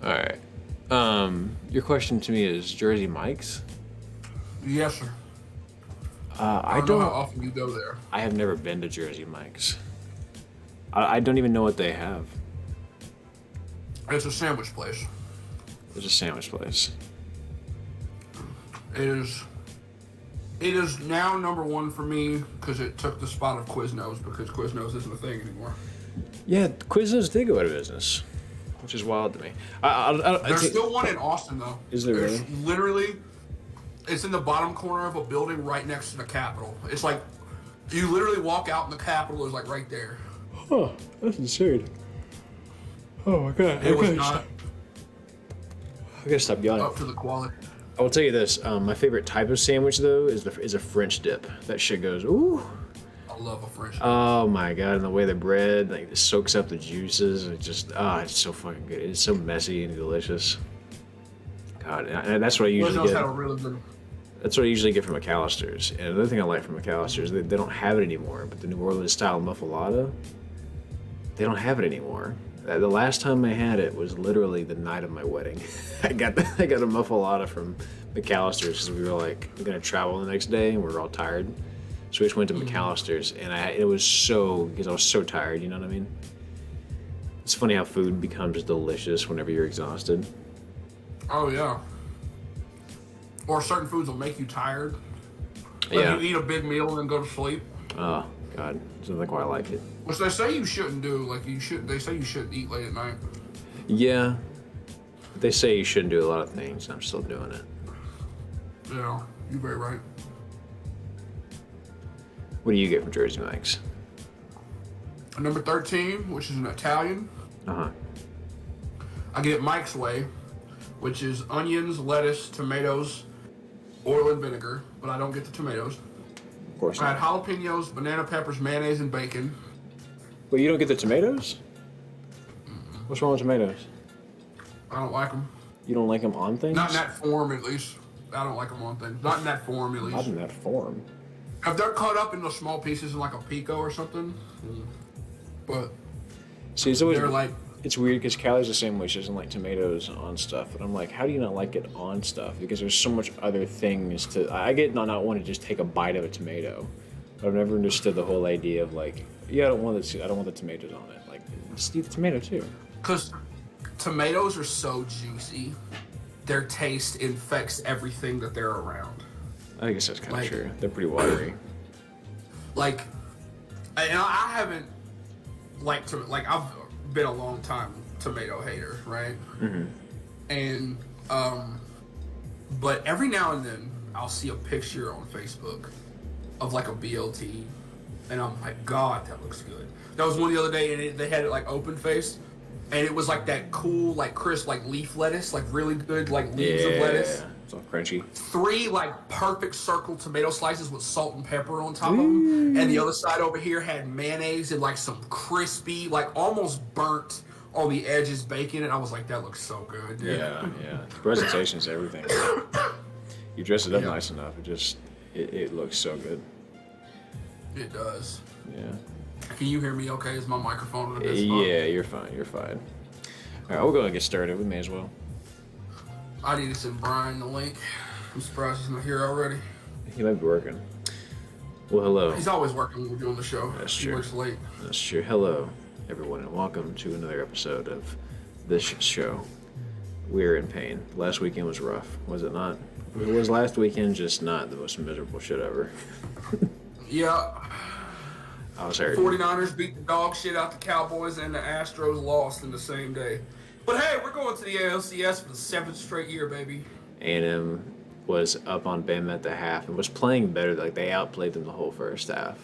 All right. Your question to me is Jersey Mike's? Yes, sir. I I don't know how don't. often you go there. I have never been to Jersey Mike's. I don't even know what they have. It's a sandwich place. It's a sandwich place. It is. It is now number one for me because it took the spot of Quiznos because Quiznos isn't a thing anymore. Yeah, Quiznos did go out of business, which is wild to me. There's still one in Austin though. Is there There's really? literally, it's in the bottom corner of a building right next to the Capitol. It's like you literally walk out and the Capitol is like right there. Oh, that's insane. Oh my god. It was not I gotta stop yelling. up to the quality. I will tell you this. My favorite type of sandwich though is a French dip. That shit goes ooh. I love a French dip. Oh my god, and the way the bread like it soaks up the juices, it just it's so fucking good. It's so messy and delicious. God, and that's what I usually Quiznos get. had a really good. That's what I usually get from McAllister's. And another thing I like from McAllister's, they don't have it anymore. But the New Orleans style muffalata, they don't have it anymore. The last time I had it was literally the night of my wedding. I got a muffalata from McAllister's because we were like gonna travel the next day and we were all tired. So we just went to McAllister's and it was because I was so tired. You know what I mean? It's funny how food becomes delicious whenever you're exhausted. Oh yeah. Or certain foods will make you tired. Like Yeah. you eat a big meal and then go to sleep. Oh God, that's like why I like it. Which they say you shouldn't do. Like they say you shouldn't eat late at night. Yeah. They say you shouldn't do a lot of things, and I'm still doing it. Yeah, you're very right. What do you get from Jersey Mike's? Number 13, which is an Italian. Uh-huh. I get Mike's Way, which is onions, lettuce, tomatoes, oil and vinegar, but I don't get the tomatoes. Of course I had not. jalapenos, banana peppers, mayonnaise, and bacon. But you don't get the tomatoes? What's wrong with tomatoes? I don't like them. You don't like them on things? Not in that form, at least. I don't like them on things. Not in that form, at Not least. in that form. If they're cut up into small pieces in like a pico or something, but See, it's always they're like, it's weird because Callie's the same way. She doesn't like tomatoes on stuff, and I'm like, how do you not like it on stuff? Because there's so much other things to. I get not want to just take a bite of a tomato, but I've never understood the whole idea of like, yeah, I don't want the tomatoes on it. Like, just eat the tomato too. because tomatoes are so juicy, their taste infects everything that they're around. I guess that's kind of Like- true. They're pretty watery. Like, and I haven't liked to like I've been a long time tomato hater, right? Mm-hmm. And but every now and then I'll see a picture on Facebook of like a BLT, and I'm like, God, that looks good. That was one the other day, and they had it like open faced, and it was like that cool, like crisp, like leaf lettuce, like really good, like leaves of lettuce. It's all crunchy. 3 like perfect circle tomato slices with salt and pepper on top of them, and the other side over here had mayonnaise and like some crispy, like almost burnt on the edges bacon, and I was like, that looks so good. Dude. Yeah. Presentation's everything. You dress it up Yeah. nice enough. It looks so good. It does. Yeah. Can you hear me okay? Is my microphone in a good spot? Yeah, you're fine. All right, we'll go and get started. We may as well. I need to send Brian the link. I'm surprised he's not here already. He might be working. Well, hello. He's always working when we're doing the show. That's he true. works late. That's true. Hello, everyone, and welcome to another episode of this show. We're in pain. Last weekend was rough, was it not? It was last weekend, just not the most miserable shit ever. Yeah. I was hurt. 49ers beat the dog shit out the Cowboys, and the Astros lost in the same day. But hey, we're going to the ALCS for the 7th straight year, baby. A&M was up on Bama at the half and was playing better. Like, they outplayed them the whole first half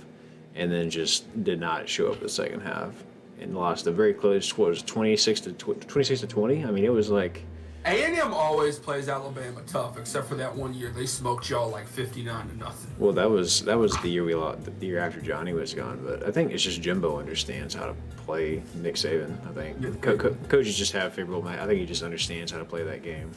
and then just did not show up the second half and lost a very close, what was it, 26 to 20? I mean, it was like... A&M always plays Alabama tough, except for that one year they smoked y'all like 59-0. Well, that was the year we lost, the year after Johnny was gone. But I think it's just Jimbo understands how to play Nick Saban. I think coaches just have favorable. I think he just understands how to play that game.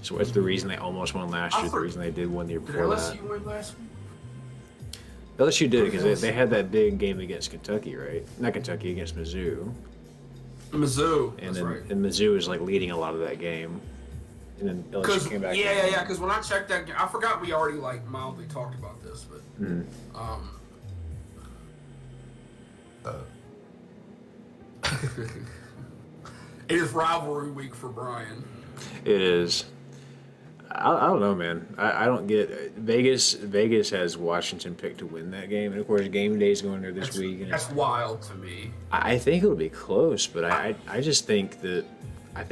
So it's the reason they almost won last year. The reason they did win the year Did before that. LSU win last week? LSU did because they had that big game against Kentucky, right? Not Kentucky, against Mizzou. Mizzou. And That's then right. and Mizzou is like leading a lot of that game. And then LSU came back. Yeah. Because when I checked that, I forgot we already like mildly talked about this, but it is rivalry week for Brian. It is. I don't know, man. I don't get Vegas. Vegas has Washington picked to win that game, and of course, game day is going there this week. And That's wild to me. I think it'll be close, but I just think that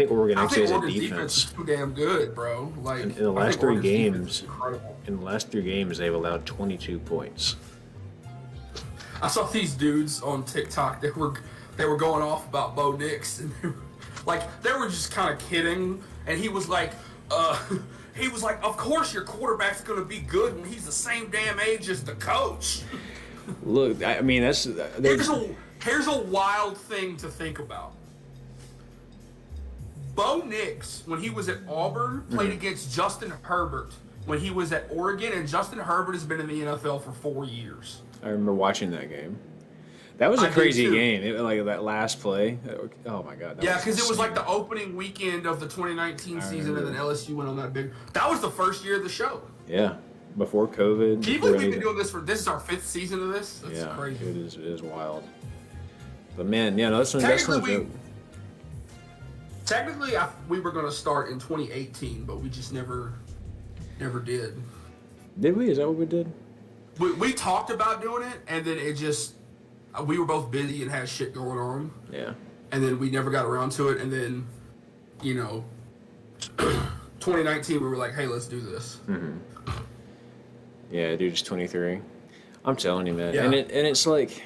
Oregon actually has a defense. Is too damn good, bro. Like In the last three games, they've allowed 22 points. I saw these dudes on TikTok. They were going off about Bo Nix, and they were just kind of kidding. And he was like, of course your quarterback's going to be good when he's the same damn age as the coach. Look, I mean here's a wild thing to think about. Bo Nix, when he was at Auburn, played against Justin Herbert when he was at Oregon, and Justin Herbert has been in the NFL for 4 years. I remember watching that game. That was a crazy game. Like that last play. Oh my god. Yeah, because it was like the opening weekend of the 2019 season, and then LSU went on that big. That was the first year of the show. Yeah, before COVID. Can you believe we've been doing this this is our 5th season of this? That's crazy. It is wild. But man, yeah, no, that's one. Technically, we were going to start in 2018, but we just never did. Did we? Is that what we did? We talked about doing it, and then it just we were both busy and had shit going on. Yeah. And then we never got around to it, and then 2019 we were like, hey, let's do this. Mm-hmm. Yeah, dude, just 23. I'm telling you, man. Yeah. And it's like,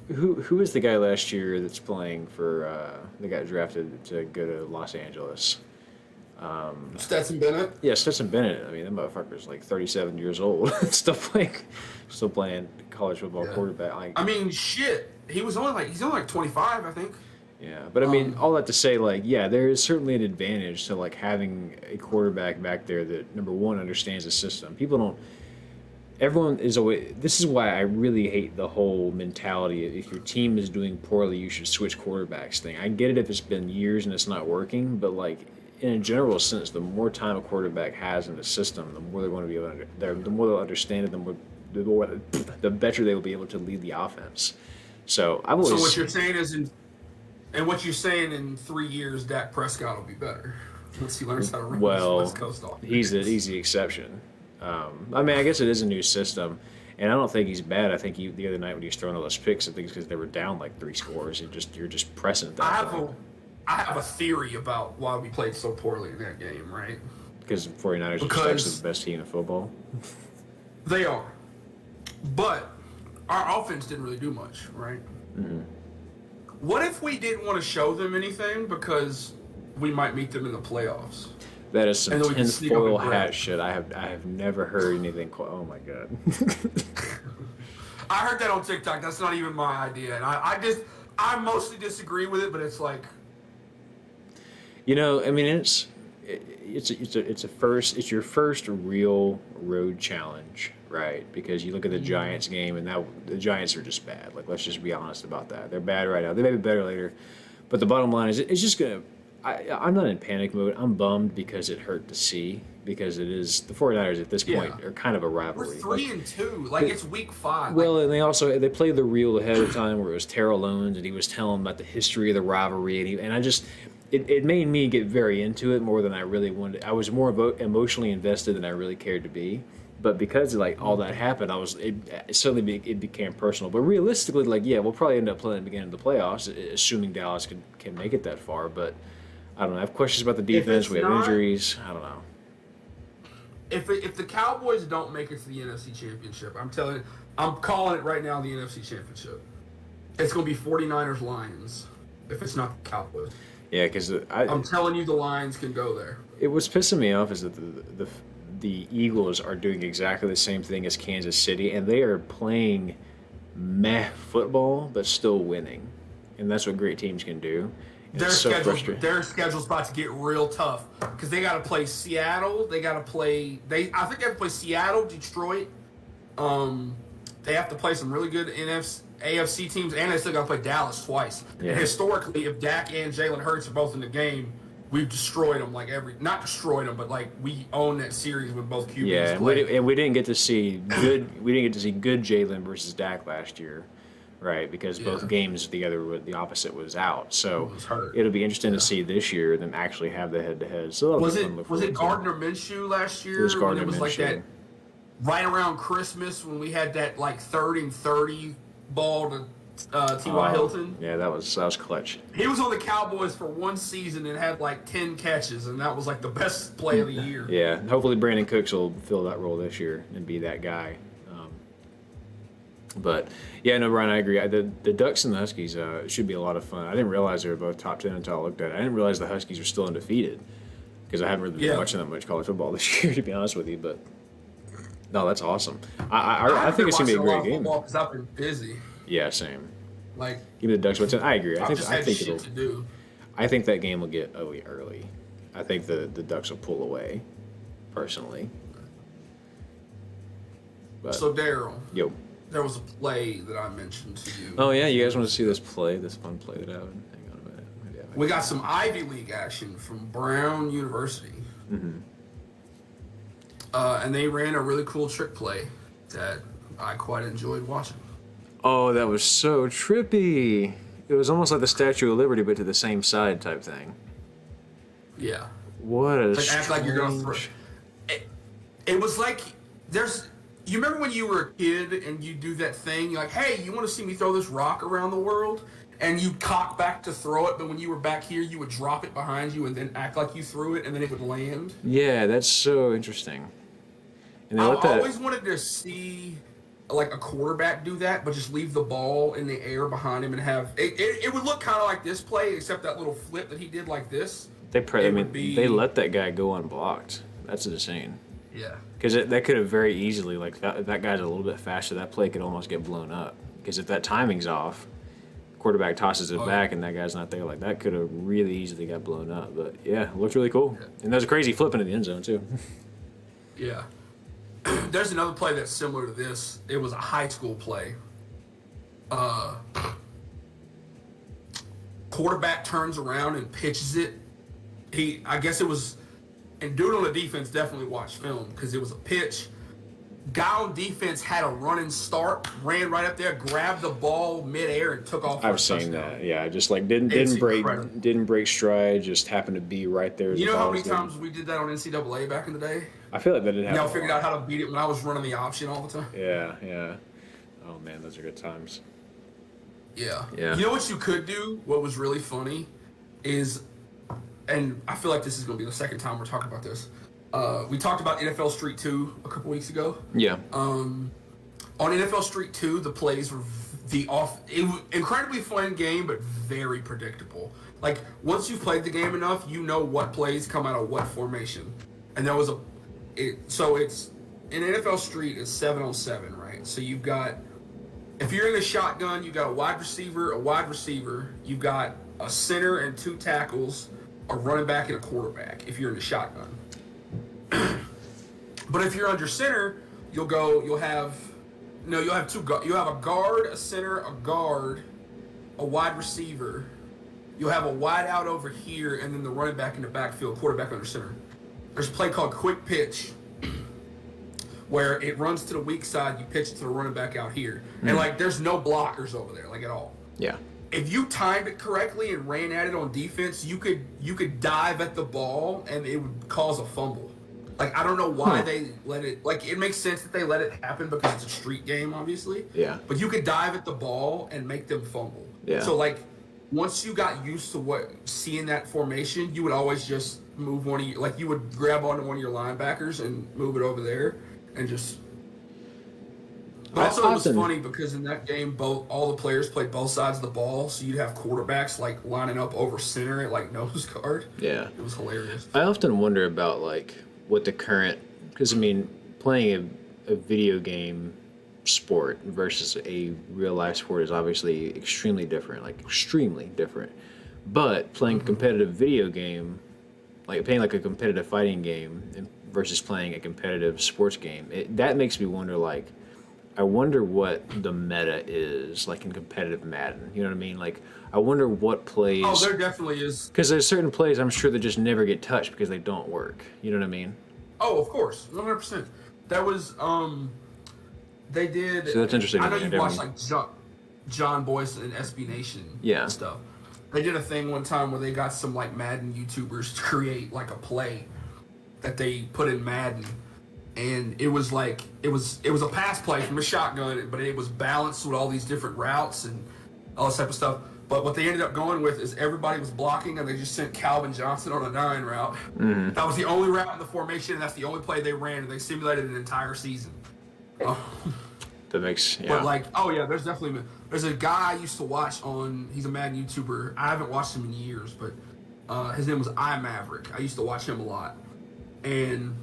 who is the guy last year that's playing for? That got drafted to go to Los Angeles. Stetson Bennett. Yeah, Stetson Bennett. I mean, that motherfucker's like 37 years old, still playing college football quarterback. I mean, shit. He's only like 25, I think. Yeah, but I mean, all that to say, like, yeah, there is certainly an advantage to like having a quarterback back there that, number one, understands the system. People don't. Everyone is always. This is why I really hate the whole mentality of if your team is doing poorly, you should switch quarterbacks thing. I get it if it's been years and it's not working, but like in a general sense, the more time a quarterback has in the system, the more they're going to be able to. The more they'll understand it, the better they will be able to lead the offense. So I've always. So what you're saying is, in 3 years, Dak Prescott will be better once he learns how to run this West Coast offense. He's the exception. I mean, I guess it is a new system, and I don't think he's bad. I think the other night when he was throwing all those picks, I think it's because they were down like 3 scores, and you're just pressing at that point. I have a theory about why we played so poorly in that game, right? Because the 49ers are actually the best team in football. They are. But our offense didn't really do much, right? Mm-hmm. What if we didn't want to show them anything because we might meet them in the playoffs? That is some tinfoil hat shit. I have never heard anything. Oh my god! I heard that on TikTok. That's not even my idea, and I mostly disagree with it. But it's like, I mean, it's your first real road challenge, right? Because you look at the Giants game, and the Giants are just bad. Like, let's just be honest about that. They're bad right now. They may be better later, but the bottom line is, it's just gonna. I'm not in panic mode. I'm bummed because it hurt to see, because it is the 49ers at this point are kind of a rivalry. We're 3-2. Like, it's week 5. Well, and they played the reel ahead of time where it was Terrell Owens and he was telling about the history of the rivalry, and I just it made me get very into it more than I really wanted. I was more emotionally invested than I really cared to be. But because like all that happened, it became personal. But realistically, like, yeah, we'll probably end up playing again in the playoffs, assuming Dallas can make it that far. But I don't know. I have questions about the defense. We have injuries. I don't know. If the Cowboys don't make it to the NFC Championship, I'm calling it right now, the NFC Championship. It's going to be 49ers Lions if it's not the Cowboys. Yeah, because I'm telling you, the Lions can go there. It was pissing me off is that the Eagles are doing exactly the same thing as Kansas City, and they are playing meh football but still winning, and that's what great teams can do. Their schedule's about to get real tough because they got to play Seattle. I think they have to play Seattle, Detroit. They have to play some really good AFC teams, and they still got to play Dallas twice. Yeah. And historically, if Dak and Jalen Hurts are both in the game, we've destroyed them. Not destroyed them, but like we own that series with both QBs. Yeah, and we didn't get to see good. We didn't get to see good Jalen versus Dak last year, right? Because both games the opposite was out. So it'll be interesting to see this year them actually have the head-to-head. So was it Gardner Minshew last year? It was Gardner Minshew. Like that right around Christmas when we had that like 3rd and 30 ball to T.Y. Hilton. Yeah, that was clutch. He was on the Cowboys for one season and had like 10 catches, and that was like the best play of the year. Yeah, hopefully Brandon Cooks will fill that role this year and be that guy. But yeah, no, Brian, I agree. The Ducks and the Huskies should be a lot of fun. I didn't realize they were both top 10 until I looked at it. I didn't realize the Huskies were still undefeated because I haven't really been watching that much college football this year, to be honest with you. But no, that's awesome. I think it's gonna be a great game because I've been busy. Yeah, same. Like give me the Ducks, but I agree. I think it'll. To do. I think that game will get early. I think the Ducks will pull away, personally. But, so Daryl. Yo. There was a play that I mentioned to you. Oh yeah, you guys want to see this fun play that I would. Hang on a minute. We got some Ivy League action from Brown University. Mm-hmm. And they ran a really cool trick play that I quite enjoyed watching. Oh, that was so trippy. It was almost like the Statue of Liberty, but to the same side type thing. Yeah. What a like act like you're gonna throw. It was like you remember when you were a kid and you do that thing? You're like, hey, you want to see me throw this rock around the world? And you cock back to throw it, but when you were back here, you would drop it behind you and then act like you threw it, and then it would land. Yeah, that's so interesting. And I always wanted to see like a quarterback do that, but just leave the ball in the air behind him and have it would look kind of like this play, except that little flip that he did like this. They let that guy go unblocked. That's insane. Yeah. Because that could have very easily, like, that guy's a little bit faster, that play could almost get blown up. Because if that timing's off, quarterback tosses it back and that guy's not there, like, that could have really easily got blown up. But, yeah, it looked really cool. Yeah. And that was a crazy flip into the end zone, too. Yeah. There's another play that's similar to this. It was a high school play. Quarterback turns around and pitches it. I guess it was... And dude on the defense definitely watched film because it was a pitch. Guy on defense had a running start, ran right up there, grabbed the ball midair, and took off. I've seen that. Yeah, just like didn't break stride, just happened to be right there. You know how many times we did that on NCAA back in the day? I feel like that didn't happen. Y'all figured out how to beat it when I was running the option all the time. Yeah. Oh man, those are good times. Yeah. You know what you could do? What was really funny is. And I feel like this is going to be the second time we're talking about this. We talked about NFL Street 2 a couple weeks ago. Yeah. On NFL Street 2, the plays were it was incredibly fun game, but very predictable. Like, once you've played the game enough, you know what plays come out of what formation. And there was so it's, in NFL Street, it's 7-on-7, right? So you've got, if you're in a shotgun, you've got a wide receiver, you've got a center and 2 tackles, a running back and a quarterback if you're in the shotgun. But if you're under center, you'll have a guard, a center, a guard, a wide receiver. You'll have a wide out over here, and then the running back in the backfield, quarterback under center. There's a play called quick pitch where it runs to the weak side, you pitch it to the running back out here. And like there's no blockers over there, like at all. Yeah. If you timed it correctly and ran at it on defense, you could dive at the ball and it would cause a fumble. Like, I don't know why they let it... Like, it makes sense that they let it happen because it's a street game, obviously. Yeah. But you could dive at the ball and make them fumble. Yeah. So, like, once you got used to seeing that formation, you would always just move one of your... Like, you would grab onto one of your linebackers and move it over there and just... But also, it was funny because in that game, all the players played both sides of the ball, so you'd have quarterbacks like lining up over center at like nose guard. Yeah, it was hilarious. I often wonder about like what the current, because I mean, playing a video game sport versus a real life sport is obviously extremely different. But playing a competitive video game, like playing like a competitive fighting game versus playing a competitive sports game, that makes me wonder like. I wonder what the meta is like in competitive Madden. You know what I mean? Like, I wonder what plays. Oh, there definitely is. Because there's certain plays I'm sure that just never get touched because they don't work. You know what I mean? Oh, of course, 100%. That was they did. So that's interesting. I know you've watched like John Boyce and SB Nation and stuff. They did a thing one time where they got some like Madden YouTubers to create like a play that they put in Madden, and it was like it was a pass play from a shotgun, but it was balanced with all these different routes and all this type of stuff. But what they ended up going with is everybody was blocking, and they just sent Calvin Johnson on a 9 route. Mm-hmm. That was the only route in the formation, and that's the only play they ran, and they simulated an entire season. That makes, yeah. But like, oh yeah, there's a guy I used to watch on. He's a Madden YouTuber. I haven't watched him in years, but his name was iMaverick. I used to watch him a lot, and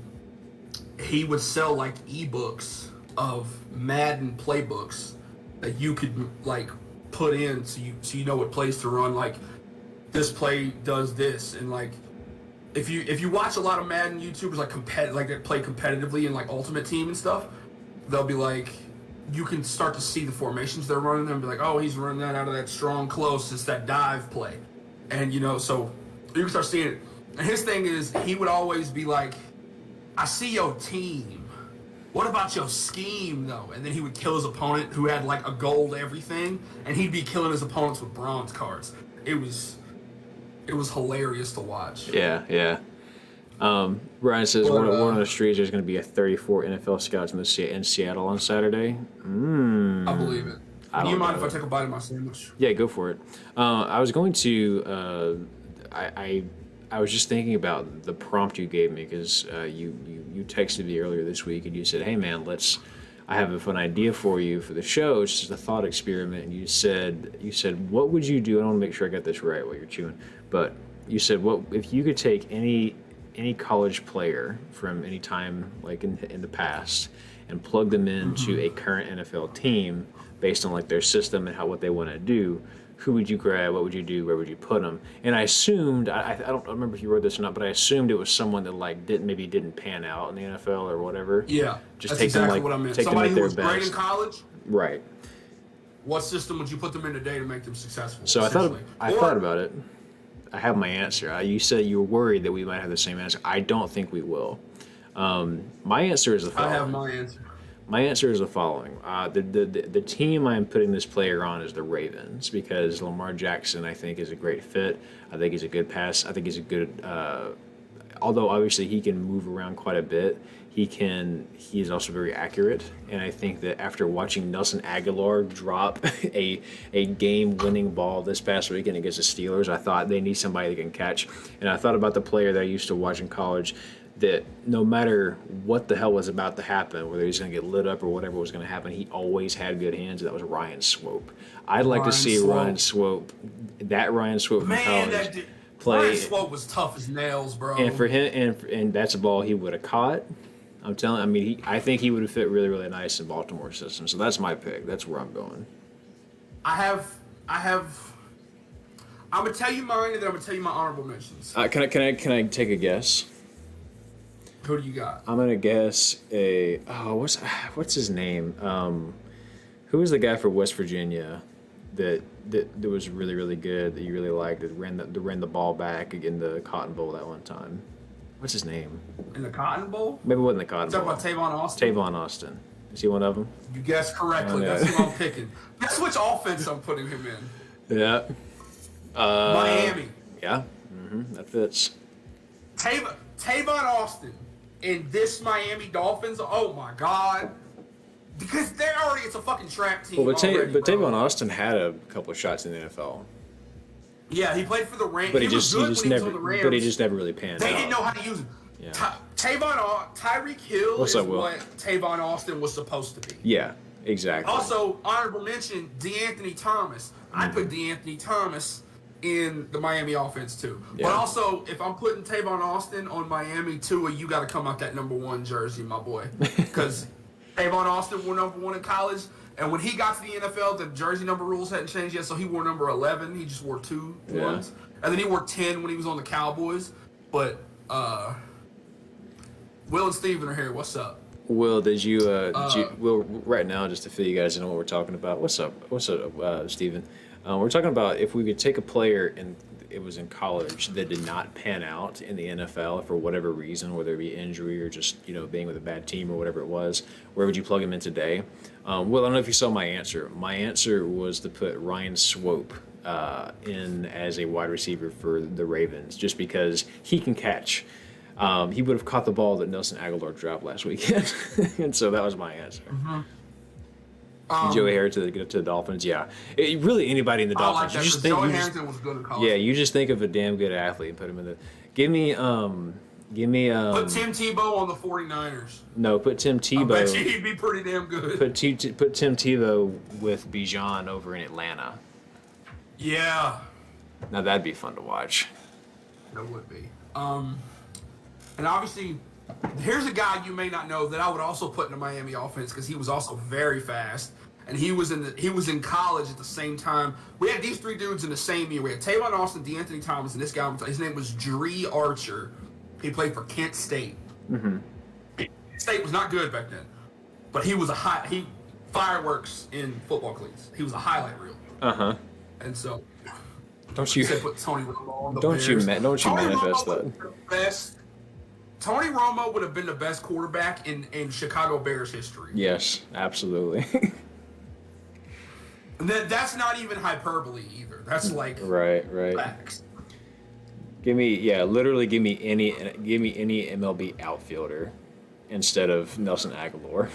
he would sell like ebooks of Madden playbooks that you could like put in so you know what plays to run. Like this play does this, and like if you watch a lot of Madden YouTubers like that play competitively in like Ultimate Team and stuff, they'll be like, you can start to see the formations they're running and be like, oh, he's running that out of that strong close. It's that dive play. And, so you can start seeing it. And his thing is, he would always be like, I see your team. What about your scheme, though? And then he would kill his opponent who had, like, a gold everything, and he'd be killing his opponents with bronze cards. It was hilarious to watch. Yeah. Ryan says one of the streets there's going to be a 34 NFL scouts in Seattle on Saturday. I believe it. Do you mind if I take a bite of my sandwich? Yeah, go for it. I was going to. I was just thinking about the prompt you gave me because you texted me earlier this week and you said, "Hey man, I have a fun idea for you for the show. It's just a thought experiment." And you said, "What would you do?" I want to make sure I got this right while you're chewing, but you said, "What if you could take any college player from any time like in the past and plug them into a current NFL team based on like their system and what they want to do, who would you grab, what would you do, where would you put them?" And I assumed, I don't remember if you wrote this or not, but I assumed it was someone that like didn't pan out in the NFL or whatever. Yeah, just that's take exactly them, what I meant. take Somebody them at who was their great best. in college. Right. What system would you put them in today to make them successful? So I thought about it. I have my answer. You said you were worried that we might have the same answer. I don't think we will. My answer is the following. I have my answer. My answer is the following. The team I'm putting this player on is the Ravens because Lamar Jackson, I think, is a great fit. I think he's a good pass. I think he's a good although obviously he can move around quite a bit, he is also very accurate. And I think that after watching Nelson Aguilar drop a game-winning ball this past weekend against the Steelers, I thought they need somebody that can catch. And I thought about the player that I used to watch in college, that no matter what the hell was about to happen, whether he's going to get lit up or whatever was going to happen, he always had good hands, and that was Ryan Swope. I'd like to see Ryan Swope from college play. Ryan Swope was tough as nails, bro. And for him, and that's a ball he would have caught. I think he would have fit really, really nice in Baltimore's system. So that's my pick. That's where I'm going. I'm gonna tell you mine, and then I'm gonna tell you my honorable mentions. Can I take a guess? Who do you got? I'm gonna guess what's his name? Who was the guy for West Virginia that was really, really good that you really liked, that ran the ball back in the Cotton Bowl that one time? What's his name? In the Cotton Bowl? Maybe it wasn't the Cotton Bowl. Talking about Tavon Austin? Tavon Austin. Is he one of them? You guessed correctly. That's who I'm picking. Guess which offense I'm putting him in? Yeah. Miami. Yeah. That fits. Tavon Austin in this Miami Dolphins. Oh my God. Because it's a fucking trap team. Well, but Tavon Austin had a couple of shots in the NFL. Yeah, he played for the Rams. But he just never really panned out. They didn't know how to use him. Yeah. Tyreek Hill is what Tavon Austin was supposed to be. Yeah, exactly. Also, honorable mention, DeAnthony Thomas. I put DeAnthony Thomas in the Miami offense too. Yeah. But also, if I'm putting Tavon Austin on Miami too, you got to come out that number 1 jersey, my boy. Because Tavon Austin wore number 1 in college. And when he got to the NFL, the jersey number rules hadn't changed yet, so he wore number 11. He just wore 2 ones. And then he wore 10 when he was on the Cowboys. But Will and Steven are here. What's up? Will, Will, right now, just to fill you guys in on what we're talking about. What's up? Steven? We're talking about if we could take a player and it was in college that did not pan out in the NFL for whatever reason, whether it be injury or just, being with a bad team or whatever it was, where would you plug him in today? Well, I don't know if you saw my answer. My answer was to put Ryan Swope in as a wide receiver for the Ravens, just because he can catch. He would have caught the ball that Nelson Aguilar dropped last weekend, and so that was my answer. Joey Harrington to get to the Dolphins, yeah. Really, anybody in the Dolphins. I like that, Joey Harrington was good in college. Yeah, you just think of a damn good athlete and put him in the. Give me. Put Tim Tebow on the 49ers. No, put Tim Tebow. I bet you he'd be pretty damn good. Put Tim Tebow with Bijan over in Atlanta. Yeah. Now that'd be fun to watch. That would be. And obviously, here's a guy you may not know that I would also put in the Miami offense because he was also very fast, and he was in college at the same time. We had these three dudes in the same year. We had Tavon Austin, DeAnthony Thomas, and this guy. His name was Dree Archer. He played for Kent State. Mm-hmm. Kent State was not good back then, but he was he fireworks in football cleats. He was a highlight reel. And so. Don't you put Tony Romo on the Don't you manifest that? Tony Romo would have been the best quarterback in Chicago Bears history. Yes, absolutely. And that's not even hyperbole either. That's like right. Facts. Literally give me any MLB outfielder instead of Nelson Aguilar.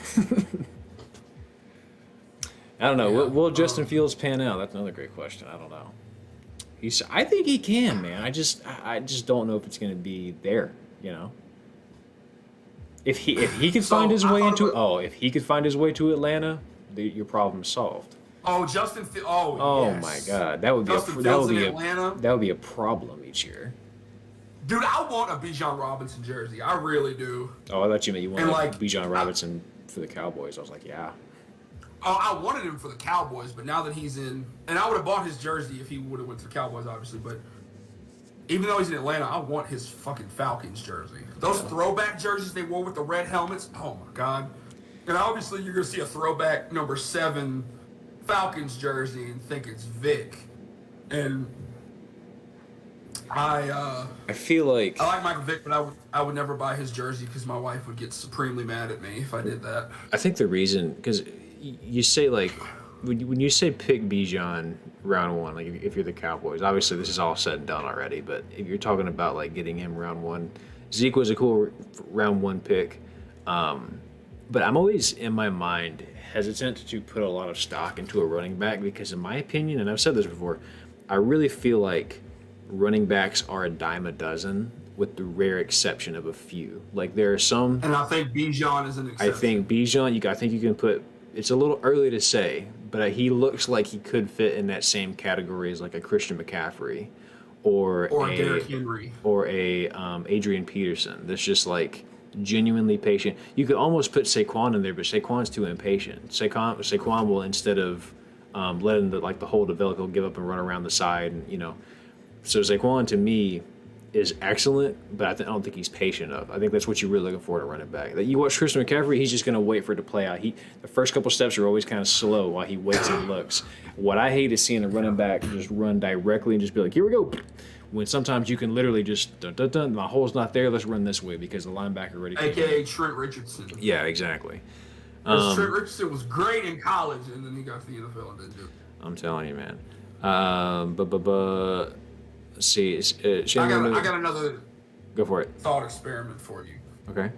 I don't know. Will Justin Fields pan out? That's another great question. I don't know. I think he can, man. I just don't know if it's going to be there. If he could find his way to Atlanta, your problem's solved. Oh, Justin Fields. Oh yes. my God, that would be a problem each year. Dude, I want a Bijan Robinson jersey. I really do. Oh, I thought you meant you wanted Bijan Robinson for the Cowboys. I was like, yeah. Oh, I wanted him for the Cowboys, but now that he's in, and I would have bought his jersey if he would have went to the Cowboys, obviously. But even though he's in Atlanta, I want his fucking Falcons jersey. Those throwback jerseys they wore with the red helmets. Oh my God! And obviously, you're gonna see a throwback number 7 Falcons jersey and think it's Vic. And I feel like I like Michael Vick, but I would never buy his jersey because my wife would get supremely mad at me if I did that. I think the reason, because you say, like, when you say pick Bijan round 1, like if you're the Cowboys, obviously this is all said and done already, but if you're talking about like getting him round 1, Zeke was a cool round 1 pick, but I'm always in my mind hesitant to put a lot of stock into a running back because in my opinion, and I've said this before, I really feel like running backs are a dime a dozen with the rare exception of a few. Like there are some, and I think Bijan is an exception. I think Bijan, I think you can put. It's a little early to say, but he looks like he could fit in that same category as like a Christian McCaffrey, or a Derrick Henry, or a Adrian Peterson. That's just like genuinely patient. You could almost put Saquon in there, but Saquon's too impatient. Saquon will, instead of letting the whole develop, he'll give up and run around the side, and So Saquon to me is excellent, but I don't think he's patient enough. I think that's what you're really looking for in a running back. That you watch Christian McCaffrey, he's just going to wait for it to play out. The first couple steps are always kind of slow while he waits and looks. What I hate is seeing a running back just run directly and just be like, here we go. When sometimes you can literally just, dun, dun, dun, my hole's not there, let's run this way because the linebacker already. AKA Trent Richardson. Yeah, exactly. Trent Richardson was great in college, and then he got to the NFL and didn't do it. I'm telling you, man. Let's see. I got another. Go for it. Thought experiment for you. Okay.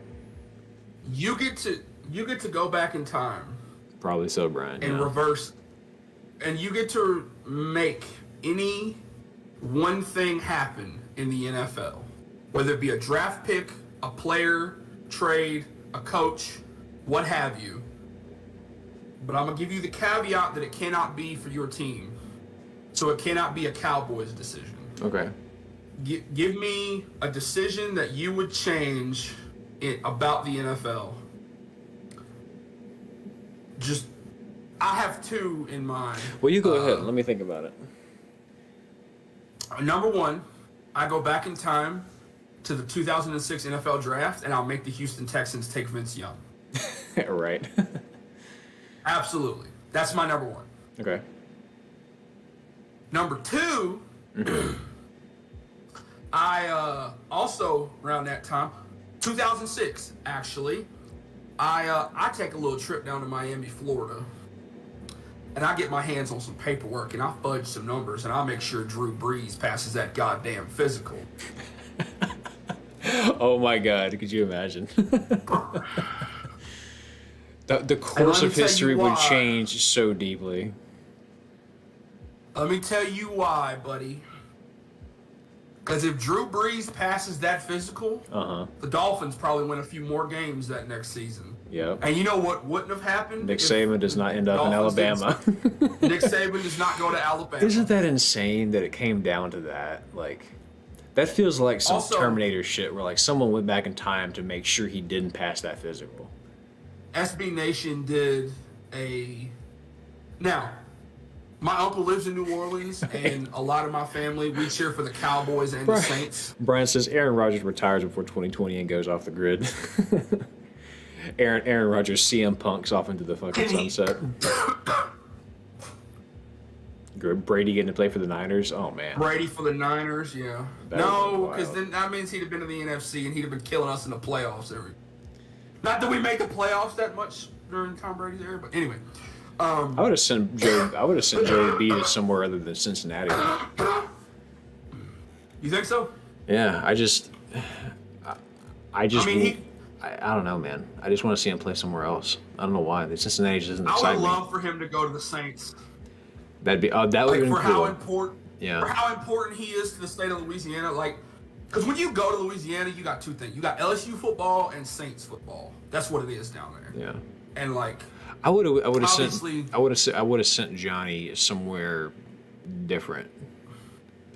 You get to go back in time. Probably so, Brian. And reverse, and you get to make any one thing happen in the NFL, whether it be a draft pick, a player, trade, a coach, what have you. But I'm gonna give you the caveat that it cannot be for your team, so it cannot be a Cowboys decision. Okay. Give me a decision that you would change about the NFL. I have 2 in mind. Well, you go ahead. Let me think about it. Number 1, I go back in time to the 2006 NFL draft, and I'll make the Houston Texans take Vince Young. Right. Absolutely. That's my number one. Okay. Number two, I also around that time, 2006 actually, I take a little trip down to Miami, Florida, and I get my hands on some paperwork and I fudge some numbers and I make sure Drew Brees passes that goddamn physical. Oh my God! Could you imagine? The course of history would change so deeply. Let me tell you why, buddy. Because if Drew Brees passes that physical, the Dolphins probably win a few more games that next season. Yep. And you know what wouldn't have happened? Nick Saban does not end up in Alabama. Nick Saban does not go to Alabama. Isn't that insane that it came down to that? Like, that feels like some Also, Terminator shit where like someone went back in time to make sure he didn't pass that physical. SB Nation did a... Now, my uncle lives in New Orleans, and a lot of my family, we cheer for the Cowboys and the Saints. Brian says Aaron Rodgers retires before 2020 and goes off the grid. Aaron Rodgers CM Punk's off into the fucking sunset. Brady getting to play for the Niners? Oh, man. Brady for the Niners, yeah. No, because then that means he'd have been to the NFC, and he'd have been killing us in the playoffs. Not that we make the playoffs that much during Tom Brady's era, but anyway. I would have sent Joey B to somewhere other than Cincinnati. You think so? Yeah, I don't know, man. I just want to see him play somewhere else. I don't know why. The Cincinnati just doesn't excite me. I would love for him to go to the Saints. That would be cool. How important? Yeah. For how important he is to the state of Louisiana, like, because when you go to Louisiana, you got two things. You got LSU football and Saints football. That's what it is down there. Yeah. And like, I would have sent Johnny somewhere different.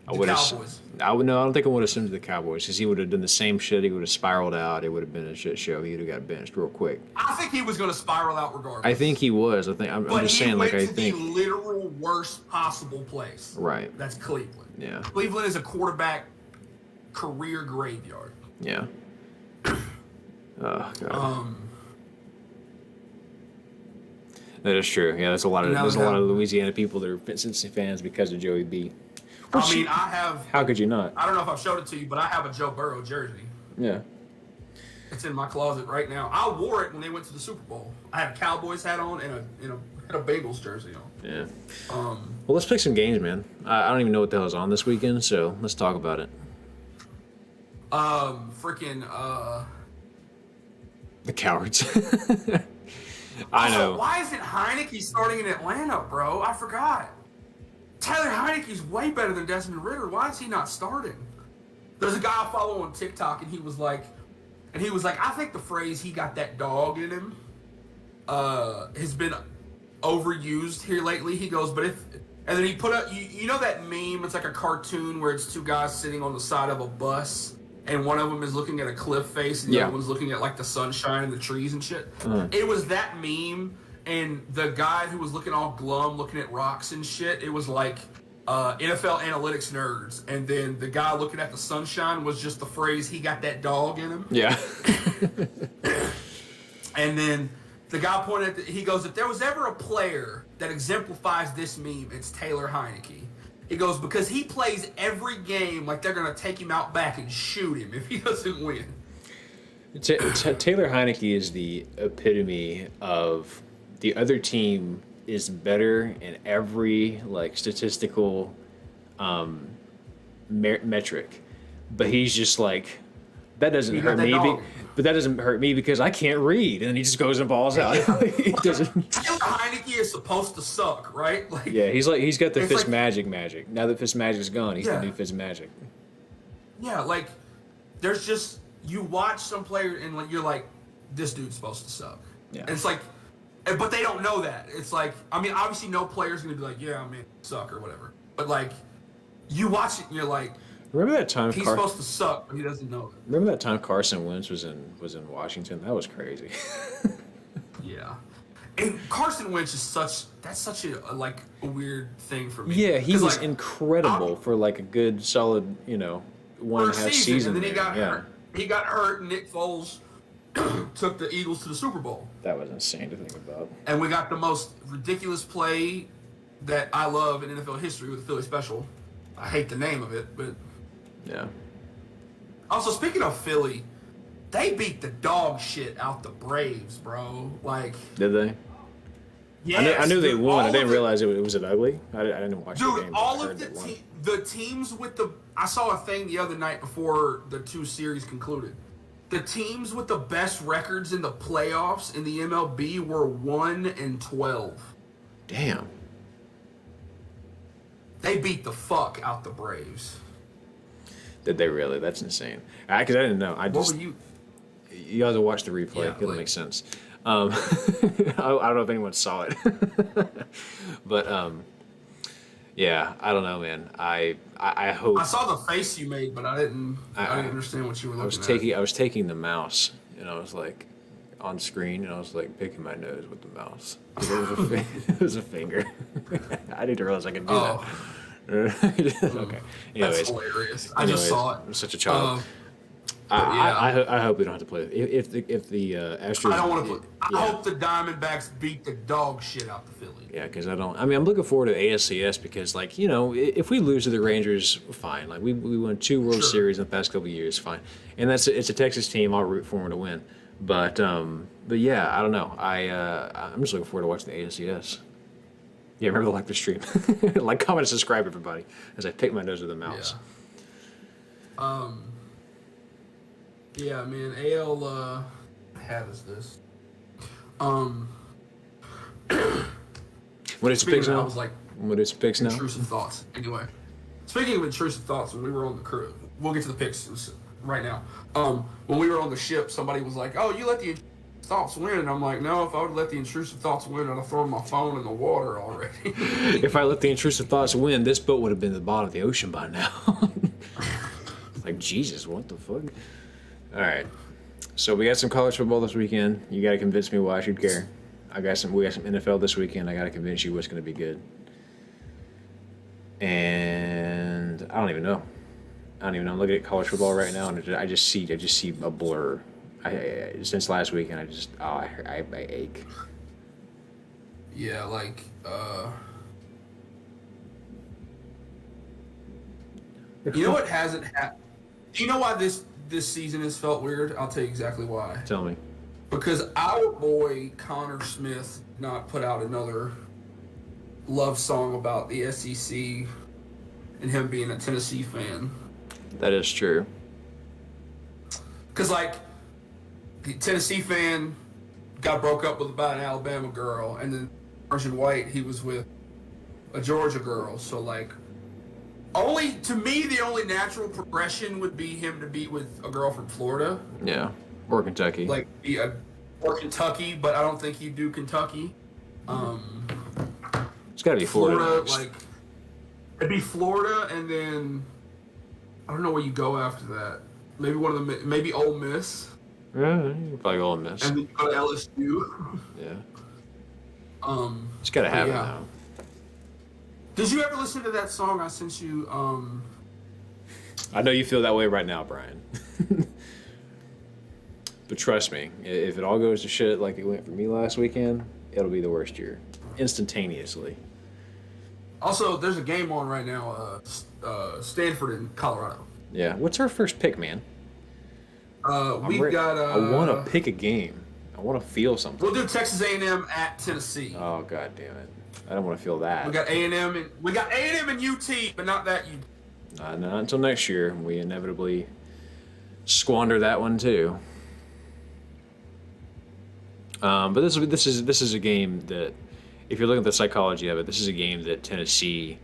Cowboys. I don't think I would have sent him to the Cowboys because he would have done the same shit. He would have spiraled out. It would have been a shit show. He would have got benched real quick. I think he was going to spiral out regardless. I think he was. I'm just saying, like, I think the literal worst possible place. Right. That's Cleveland. Yeah. Cleveland is a quarterback career graveyard. Yeah. Oh God. That is true. Yeah, there's a lot of Louisiana people that are Cincinnati fans because of Joey B. How could you not? I don't know if I've showed it to you, but I have a Joe Burrow jersey. Yeah. It's in my closet right now. I wore it when they went to the Super Bowl. I had a Cowboys hat on and a Bengals jersey on. Yeah. Well, let's pick some games, man. I don't even know what the hell is on this weekend, so let's talk about it. The cowards. I know. Why isn't Heineke starting in Atlanta, bro? I forgot. Tyler Heineke's way better than Desmond Ridder. Why is he not starting? There's a guy I follow on TikTok, and he was like, I think the phrase "he got that dog in him" has been overused here lately. He goes, and then he put up, you know that meme? It's like a cartoon where it's two guys sitting on the side of a bus, and one of them is looking at a cliff face, and the other one's looking at like the sunshine and the trees and shit. It was that meme. And the guy who was looking all glum, looking at rocks and shit, it was like NFL analytics nerds. And then the guy looking at the sunshine was just the phrase, "he got that dog in him." Yeah. And then the guy pointed he goes, if there was ever a player that exemplifies this meme, it's Taylor Heineke. He goes, because he plays every game like they're going to take him out back and shoot him if he doesn't win. Taylor Heineke is the epitome of... The other team is better in every like statistical metric, but he's just like, that doesn't hurt me. But that doesn't hurt me because I can't read, and then he just goes and balls out. He doesn't. Taylor Heineke is supposed to suck, right? Like, yeah, he's got the Fitzmagic magic. Now that Fitzmagic's gone, he's the new Fitzmagic. Yeah, like there's just you watch some player and like you're like, this dude's supposed to suck. Yeah, and it's like. But they don't know that. It's like, I mean, obviously no player's going to be like, yeah, I mean, suck or whatever. But, like, you watch it and you're like, remember that time he's supposed to suck, but he doesn't know it. Remember that time Carson Wentz was in Washington? That was crazy. Yeah. And Carson Wentz is such a weird thing for me. Yeah, he was incredible for, like, a good, solid, 1.5 season. And then he got hurt. He got hurt, and Nick Foles took the Eagles to the Super Bowl. That was insane to think about. And we got the most ridiculous play that I love in NFL history with the Philly Special. I hate the name of it, but... Yeah. Also, speaking of Philly, they beat the dog shit out the Braves, bro. Like... Did they? Yes, I knew they won. I didn't realize it was ugly. I didn't watch the game. Dude, all of the teams with the... I saw a thing the other night before the 2 series concluded. The teams with the best records in the playoffs in the MLB were 1-12. Damn. They beat the fuck out the Braves. Did they really? That's insane. Because I didn't know. What were you... You guys will watch the replay. Yeah, It'll make sense. I don't know if anyone saw it. But, yeah, I don't know, man. I hope... I saw the face you made, but I didn't understand what you were looking at. I was taking the mouse, and I was like, on screen, and I was like picking my nose with the mouse. It was a finger. I didn't realize I could do that. Okay. Anyways, that's hilarious. I just saw it. I'm such a child. Yeah. I hope we don't have to play it. If the Astros... I don't want to play. I hope the Diamondbacks beat the dog shit out the Philly. Yeah, because I'm looking forward to ASCS because, like, you know, if we lose to the Rangers, fine. Like, we won 2 World Series in the past couple of years, fine. And it's a Texas team. I'll root for them to win. But yeah, I don't know. I'm just looking forward to watching the ASCS. Yeah, remember to like the stream. Like, comment, and subscribe, everybody, as I pick my nose with a mouse. Yeah. Yeah, man. AL hat is this. What is picks now? I was like, what is picks now? Intrusive thoughts. Anyway, speaking of intrusive thoughts, when we were on the crew, we'll get to the picks right now. When we were on the ship, somebody was like, "Oh, you let the intrusive thoughts win," and I'm like, "No, if I would let the intrusive thoughts win, I'd have thrown my phone in the water already." If I let the intrusive thoughts win, this boat would have been at the bottom of the ocean by now. Like, Jesus, what the fuck? All right, so we got some college football this weekend. You got to convince me why I should care. We got some NFL this weekend. I got to convince you what's going to be good. And I don't even know. I'm looking at college football right now, and I just see a blur. Since last weekend, I ache. Yeah, like you know what hasn't happened? Do you know why this season has felt weird? I'll tell you exactly why. Tell me. Because our boy Connor Smith not put out another love song about the SEC and him being a Tennessee fan. That is true. Because, like, the Tennessee fan got broke up with about an Alabama girl, and then Orange and White, he was with a Georgia girl. So, like, to me, the only natural progression would be him to be with a girl from Florida. Yeah. Or Kentucky. Like, or Kentucky, but I don't think he'd do Kentucky. It's got to be Florida. Like, it'd be Florida, and then I don't know where you go after that. Maybe Ole Miss. Yeah, you probably Ole Miss. And then you go to LSU. Yeah. It's got to happen now. Did you ever listen to that song I sent you? I know you feel that way right now, Brian. But trust me, if it all goes to shit like it went for me last weekend, it'll be the worst year. Instantaneously. Also, there's a game on right now, Stanford in Colorado. Yeah. What's our first pick, man? We've got... I want to pick a game. I want to feel something. We'll do Texas A&M at Tennessee. Oh, God damn it. I don't want to feel that. We got A&M and UT, but not that UT. Not until next year. We inevitably squander that one, too. But this is a game that, if you're looking at the psychology of it, this is a game that Tennessee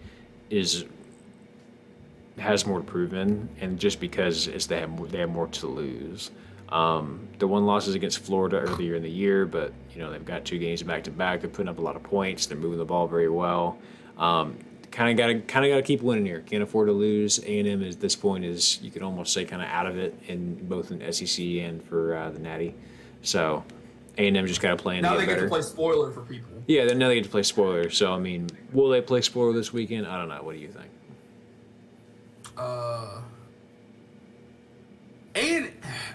has more to prove in, and just because they have more to lose. The one loss is against Florida earlier in the year, but they've got 2 games back to back. They're putting up a lot of points. They're moving the ball very well. Kind of got to keep winning here. Can't afford to lose. A&M at this point is, you could almost say, kind of out of it in both in SEC and for the Natty. So A&M just got to play in now to they get get better. to play spoiler for people. Yeah, now they get to play spoiler. So will they play spoiler this weekend? I don't know. What do you think?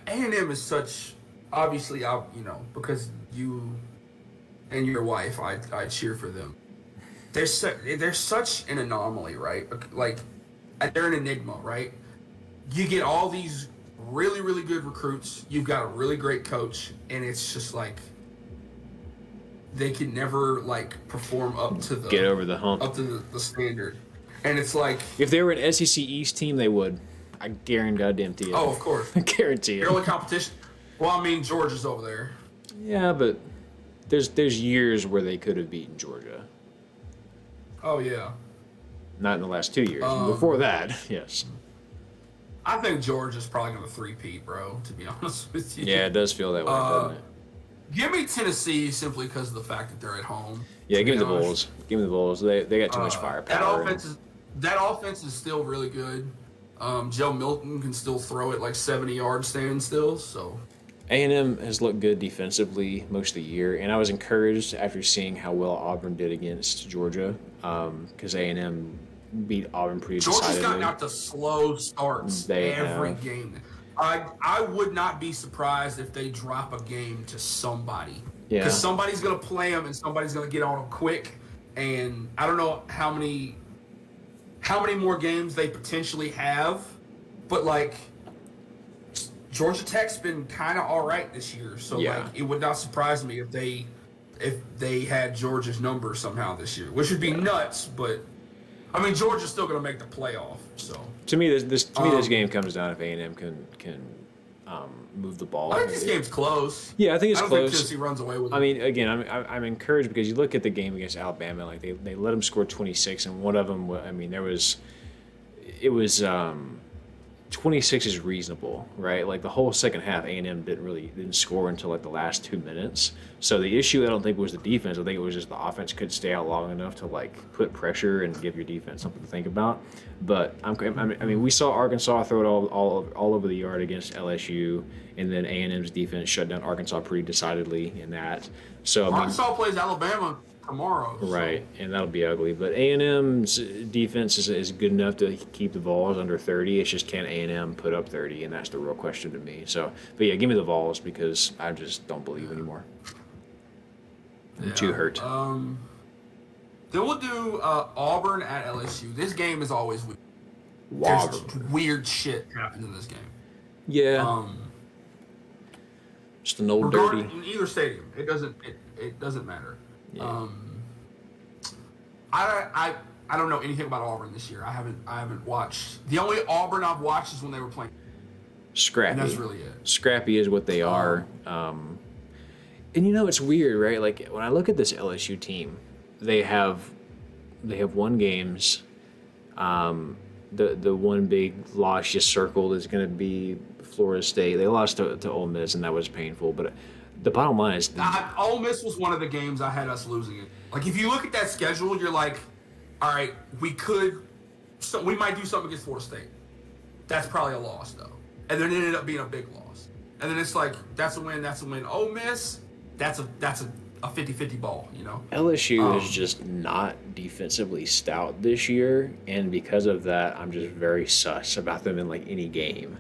A&M is such obviously, because you and your wife, I cheer for them. They're such an anomaly, right? Like, they're an enigma, right? You get all these really, really good recruits. You've got a really great coach, and it's just like they can never like perform Get over the hump. up to the standard. And it's like, If they were an SEC East team, they would. I guarantee you. oh, of course, I guarantee your it. only competition. Well, I mean, Georgia's over there. Yeah, but there's years where they could have beaten Georgia. Oh yeah, Not in the last 2 years. Before that, yes. I think Georgia's probably gonna three-peat, bro. To be honest with you. Yeah, it does feel that way, doesn't it? Give me Tennessee simply because of the fact that they're at home. Yeah, to give be me the honest. Bulls. Give me the Bulls. They got too much firepower. That offense is still really good. Joe Milton can still throw it like 70 yards standing still. So A&M has looked good defensively most of the year, and I was encouraged after seeing how well Auburn did against Georgia, because A&M beat Auburn pretty Georgia's decidedly. gotten out to slow starts every game. I would not be surprised if they drop a game to somebody. Yeah. Because somebody's going to play them and somebody's going to get on them quick. And I don't know how many more games they potentially have, but like Georgia Tech's been kind of all right this year. So Yeah. like it would not surprise me if they had Georgia's number somehow this year, which would be nuts. But I mean, Georgia's still going to make the playoff. So To me, this game comes down if A&M can move the ball. I think this game's close. Yeah, I think it's I don't close. think Tennessee runs away with it. I mean, again, I'm encouraged because you look at the game against Alabama, like they let them score 26, and one of them, I mean, it was 26 is reasonable, right? Like the whole second half, A&M didn't score until like the last 2 minutes. So the issue I don't think was the defense. I think it was just the offense couldn't stay out long enough to like put pressure and give your defense something to think about. But I mean, we saw Arkansas throw it all over the yard against LSU, and then A&M's defense shut down Arkansas pretty decidedly in that. So I mean, Arkansas plays Alabama tomorrow. So. right, and that'll be ugly. But A&M's defense is good enough to keep the Vols under 30. It's just can A&M put up 30, and that's the real question to me. So, but yeah, give me the Vols because I just don't believe anymore. I'm too hurt. Then we'll do Auburn at LSU. This game is always weird. There's weird shit happens in this game. Yeah. Just an old dirty. In either stadium, it doesn't matter. Yeah. I don't know anything about Auburn this year. I haven't watched. The only Auburn I've watched is when they were playing. Scrappy. And that's really it. Scrappy is what they are. And you know it's weird, right? Like when I look at this LSU team, they have won games. The one big loss just circled is going to be Florida State. They lost to Ole Miss, and that was painful. But the bottom line is, Ole Miss was one of the games I had us losing it. Like if you look at that schedule, you're like, all right, we might do something against Florida State. That's probably a loss though, and then it ended up being a big loss. And then it's like that's a win. Ole Miss, that's a 50-50 ball, you know. LSU is just not defensively stout this year, and because of that, I'm just very sus about them in like any game.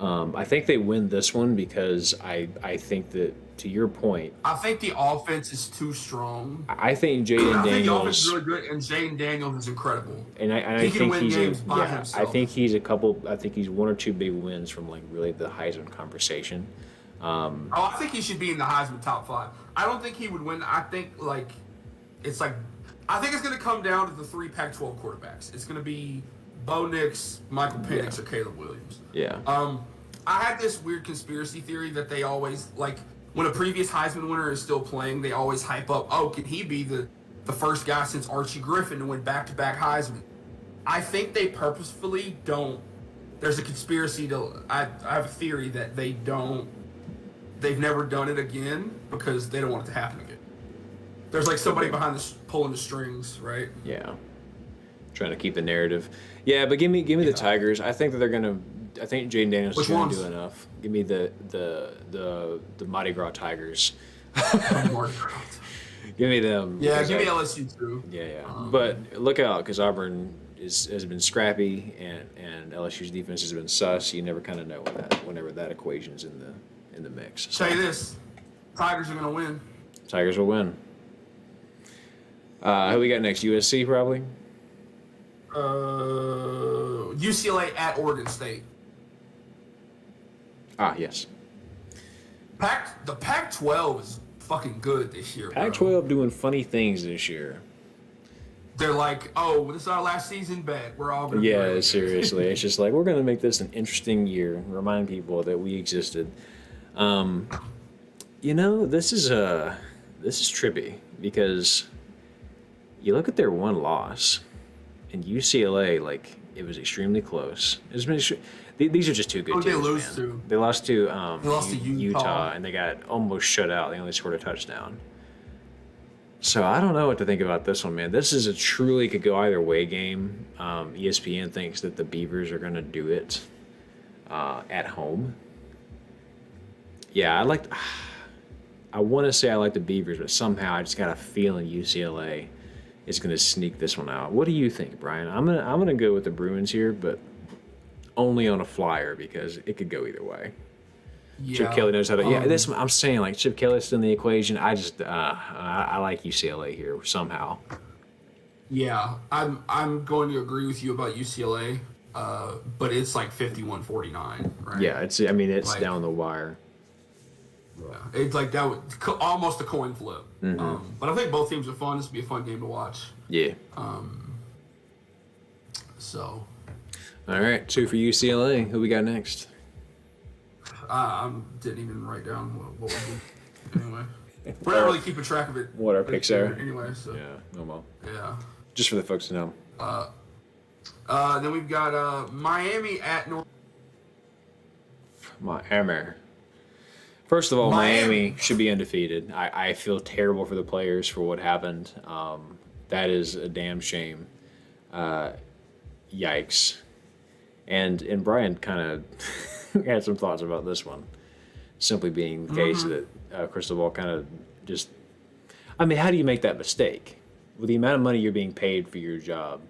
I think they win this one because I think that, to your point, I think the offense is too strong. I think Jaden Daniels. I think the offense is really good, and Jaden Daniels is incredible. And I he can think win he's games by I himself. think he's I think he's one or two big wins from like really the Heisman conversation. I think he should be in the Heisman top 5. I don't think he would win. I think I think it's going to come down to the 3 Pac-12 quarterbacks. It's going to be Bo Nix, Michael Penix, or Caleb Williams. Yeah. I had this weird conspiracy theory that they always, like, when a previous Heisman winner is still playing, they always hype up, oh, can he be the first guy since Archie Griffin to win back-to-back Heisman? I think they purposefully don't. There's a conspiracy I have a theory that they've never done it again because they don't want it to happen again. There's like somebody behind this pulling the strings, right? Yeah. Trying to keep the narrative. Yeah, but give me the Tigers. I think that they're gonna. I think Jaden Daniels is going to do enough. Give me the Mardi Gras Tigers. Give me them. Yeah, give me LSU too. Yeah. But look out, because Auburn has been scrappy and LSU's defense has been sus. You never kind of know whenever that equation's in in the mix. So, Say this: Tigers are gonna win. Tigers will win. Who we got next? USC probably. UCLA at Oregon State. Yes. The Pac-12 is fucking good this year. Pac-12 doing funny things this year. They're like, oh, this is our last season bet. We're all gonna. Yeah, seriously. It's just like we're gonna make this an interesting year. Remind people that we existed. This is trippy because you look at their one loss, and UCLA, like, it was extremely close. These are just two good teams. They lose man. to? They lost to Utah, and they got almost shut out. They only scored a touchdown. So I don't know what to think about this one, man. This is a truly could go either way game. ESPN thinks that the Beavers are going to do it at home. Yeah, I want to say I like the Beavers, but somehow I just got a feeling UCLA is going to sneak this one out. What do you think, Brian? I'm gonna go with the Bruins here, but only on a flyer because it could go either way. Yeah. Chip Kelly knows how to. I'm saying, like, Chip Kelly's in the equation. I just I like UCLA here somehow. Yeah, I'm going to agree with you about UCLA, but it's like 51-49, right? Yeah, it's like, down the wire. Yeah, it's like that would almost a coin flip. Mm-hmm. But I think both teams are fun. This would be a fun game to watch. Yeah. So. All right, 2 for UCLA. Who we got next? I didn't even write down what we did. Anyway, we're not really keeping track of it. What our picks are. Anyway, so. Yeah, no well. Yeah. Just for the folks to know. Then we've got Miami at North. Miami. First of all, Miami should be undefeated. I feel terrible for the players for what happened. That is a damn shame. Yikes. And Brian kind of had some thoughts about this one. Simply being the case that Cristobal kind of just... I mean, how do you make that mistake? With the amount of money you're being paid for your job,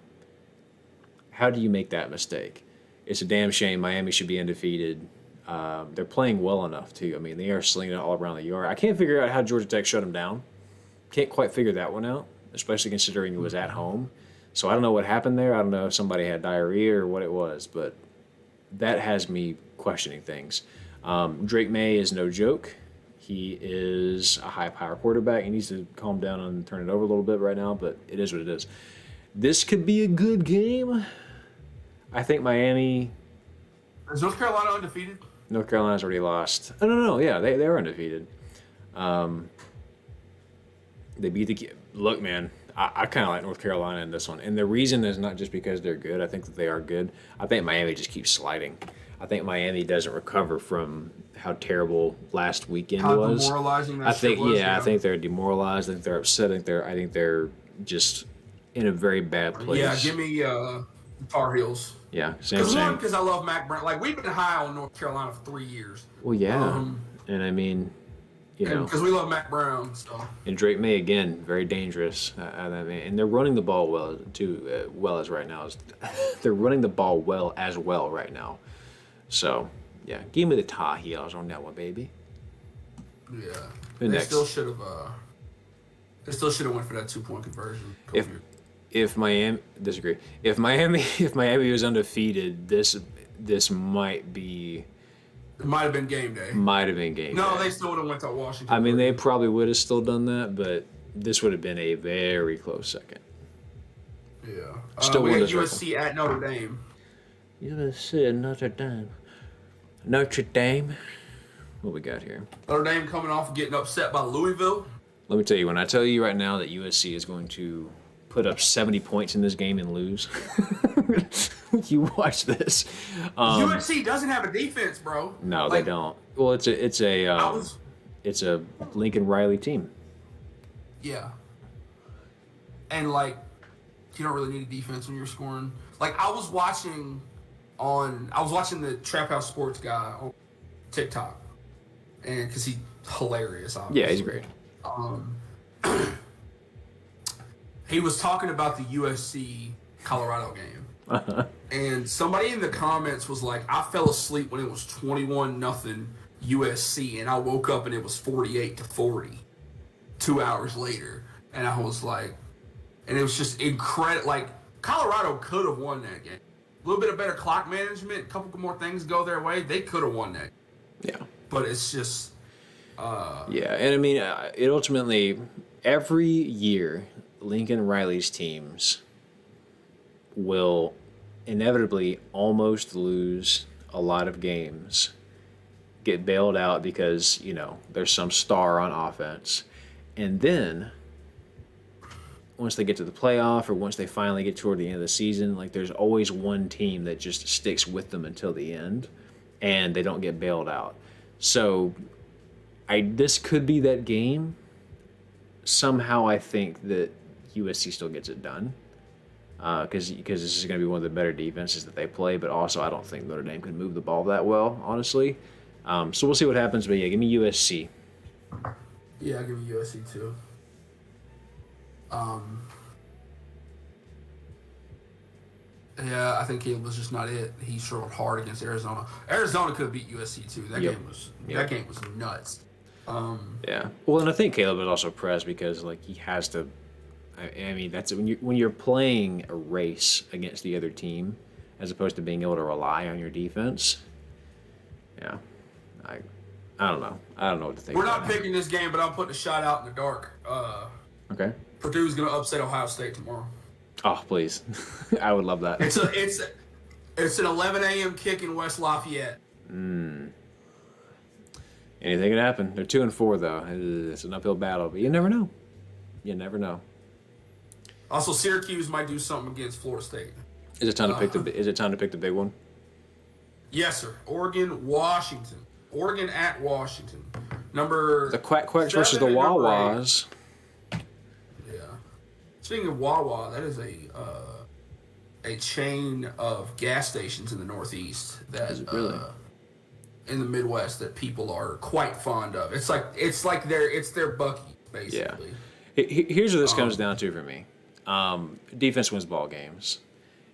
how do you make that mistake? It's a damn shame. Miami should be undefeated. They're playing well enough, too. I mean, they are slinging it all around the yard. I can't figure out how Georgia Tech shut them down. Can't quite figure that one out, especially considering it was at home. So I don't know what happened there. I don't know if somebody had diarrhea or what it was, but that has me questioning things. Drake May is no joke. He is a high-power quarterback. He needs to calm down and turn it over a little bit right now, but it is what it is. This could be a good game. I think Miami... Is North Carolina undefeated? North Carolina's already lost. Oh, no. Yeah, they are undefeated. They beat the... Look, man, I kind of like North Carolina in this one. And the reason is not just because they're good. I think that they are good. I think Miami just keeps sliding. I think Miami doesn't recover from how terrible last weekend was. How demoralizing that shit was. Yeah, I think they're demoralized. I think they're upset. I think they're just in a very bad place. Yeah, give me Tar Heels. Yeah, same. Because I love Mac Brown. Like, we've been high on North Carolina for 3 years. Well, yeah. And I mean, because we love Mac Brown. So. And Drake May, again, very dangerous. And they're running the ball well, too, as right now. They're running the ball well right now. So, yeah, give me the Tar Heels on that one, baby. Yeah. They still should have went for that 2-point conversion. If Miami disagree, if Miami was undefeated, this might be. It might have been game day. No, they still would have went to Washington. I mean, they probably would have still done that, but this would have been a very close second. Yeah. Still we got USC at Notre Dame. USC at Notre Dame. Notre Dame. What we got here? Notre Dame coming off getting upset by Louisville. Let me tell you, when I tell you right now that USC is going to put up 70 points in this game and lose, you watch this. USC doesn't have a defense, bro. No, they don't. Well, it's a Lincoln Riley team. Yeah. And like, you don't really need a defense when you're scoring. Like, I was watching the Trap House Sports guy on TikTok, and because he's hilarious, obviously. Yeah, he's great. He was talking about the USC Colorado game, and somebody in the comments was like, "I fell asleep when it was 21-0 USC, and I woke up and it was 48-40 2 hours later, and I was like, and it was just incredible. Like Colorado could have won that game. A little bit of better clock management, a couple more things go their way, they could have won that. Yeah. But it's just. Yeah, and I mean, it ultimately every year Lincoln Riley's teams will inevitably almost lose a lot of games, get bailed out because, there's some star on offense. And then once they get to the playoff or once they finally get toward the end of the season, like there's always one team that just sticks with them until the end and they don't get bailed out. So this could be that game. Somehow I think that USC still gets it done. Because this is going to be one of the better defenses that they play, but also I don't think Notre Dame can move the ball that well, honestly. So we'll see what happens, but yeah, give me USC. Yeah, I'll give you USC too. Yeah, I think Caleb was just not it. He struggled hard against Arizona. Arizona could have beat USC too. That game was nuts. Yeah. Well, and I think Caleb was also pressed because he has to. I mean, that's when you're playing a race against the other team, as opposed to being able to rely on your defense. Yeah, I don't know. I don't know what to think. We're not picking this game, but I'm putting a shot out in the dark. Okay. Purdue's gonna upset Ohio State tomorrow. Oh, please! I would love that. It's an 11 a.m. kick in West Lafayette. Anything can happen. They're 2-4 though. It's an uphill battle, but you never know. You never know. Also, Syracuse might do something against Florida State. Is it time to pick the big one? Yes, sir. Oregon, Washington. Oregon at Washington. Number the Quacks versus the Wawas. Yeah. Speaking of Wawa, that is a chain of gas stations in the Northeast that really? In the Midwest that people are quite fond of. It's like their Bucky basically. Yeah. Here's what this comes down to for me. Defense wins ball games,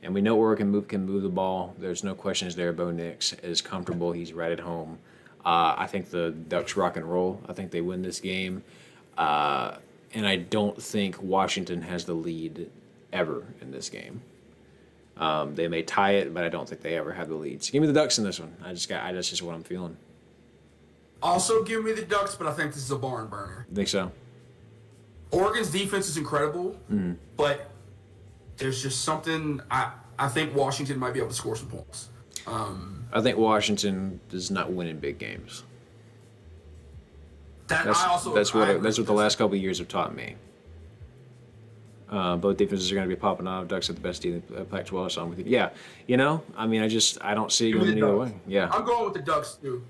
and we know Oregon can move the ball. There's no questions there. Bo Nix is comfortable. He's right at home. I think the Ducks rock and roll. I think they win this game, and I don't think Washington has the lead ever in this game. They may tie it, but I don't think they ever have the lead. So give me the Ducks in this one. That's just what I'm feeling. Also, give me the Ducks, but I think this is a barn burner. Think so? Oregon's defense is incredible, but there's just something. I think Washington might be able to score some points. I think Washington does not win in big games. That's what the last couple of years have taught me. Both defenses are going to be popping off. Ducks are the best team in the Pac-12, so I'm with you. Yeah, I don't see it going either way. Yeah, I'm going with the Ducks too.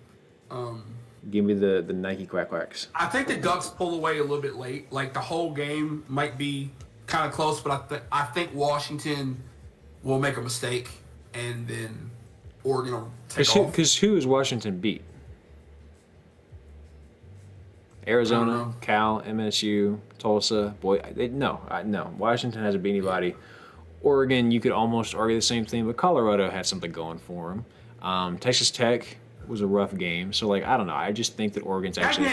Give me the Nike Quacks. I think the Ducks pull away a little bit late. Like the whole game might be kind of close, but I think Washington will make a mistake, and then Oregon will take off. Because who is Washington beat? Arizona, Cal, MSU, Tulsa. No. Washington hasn't beat anybody. Oregon, you could almost argue the same thing, but Colorado had something going for them. Texas Tech was a rough game, so I don't know. I just think that Oregon's actually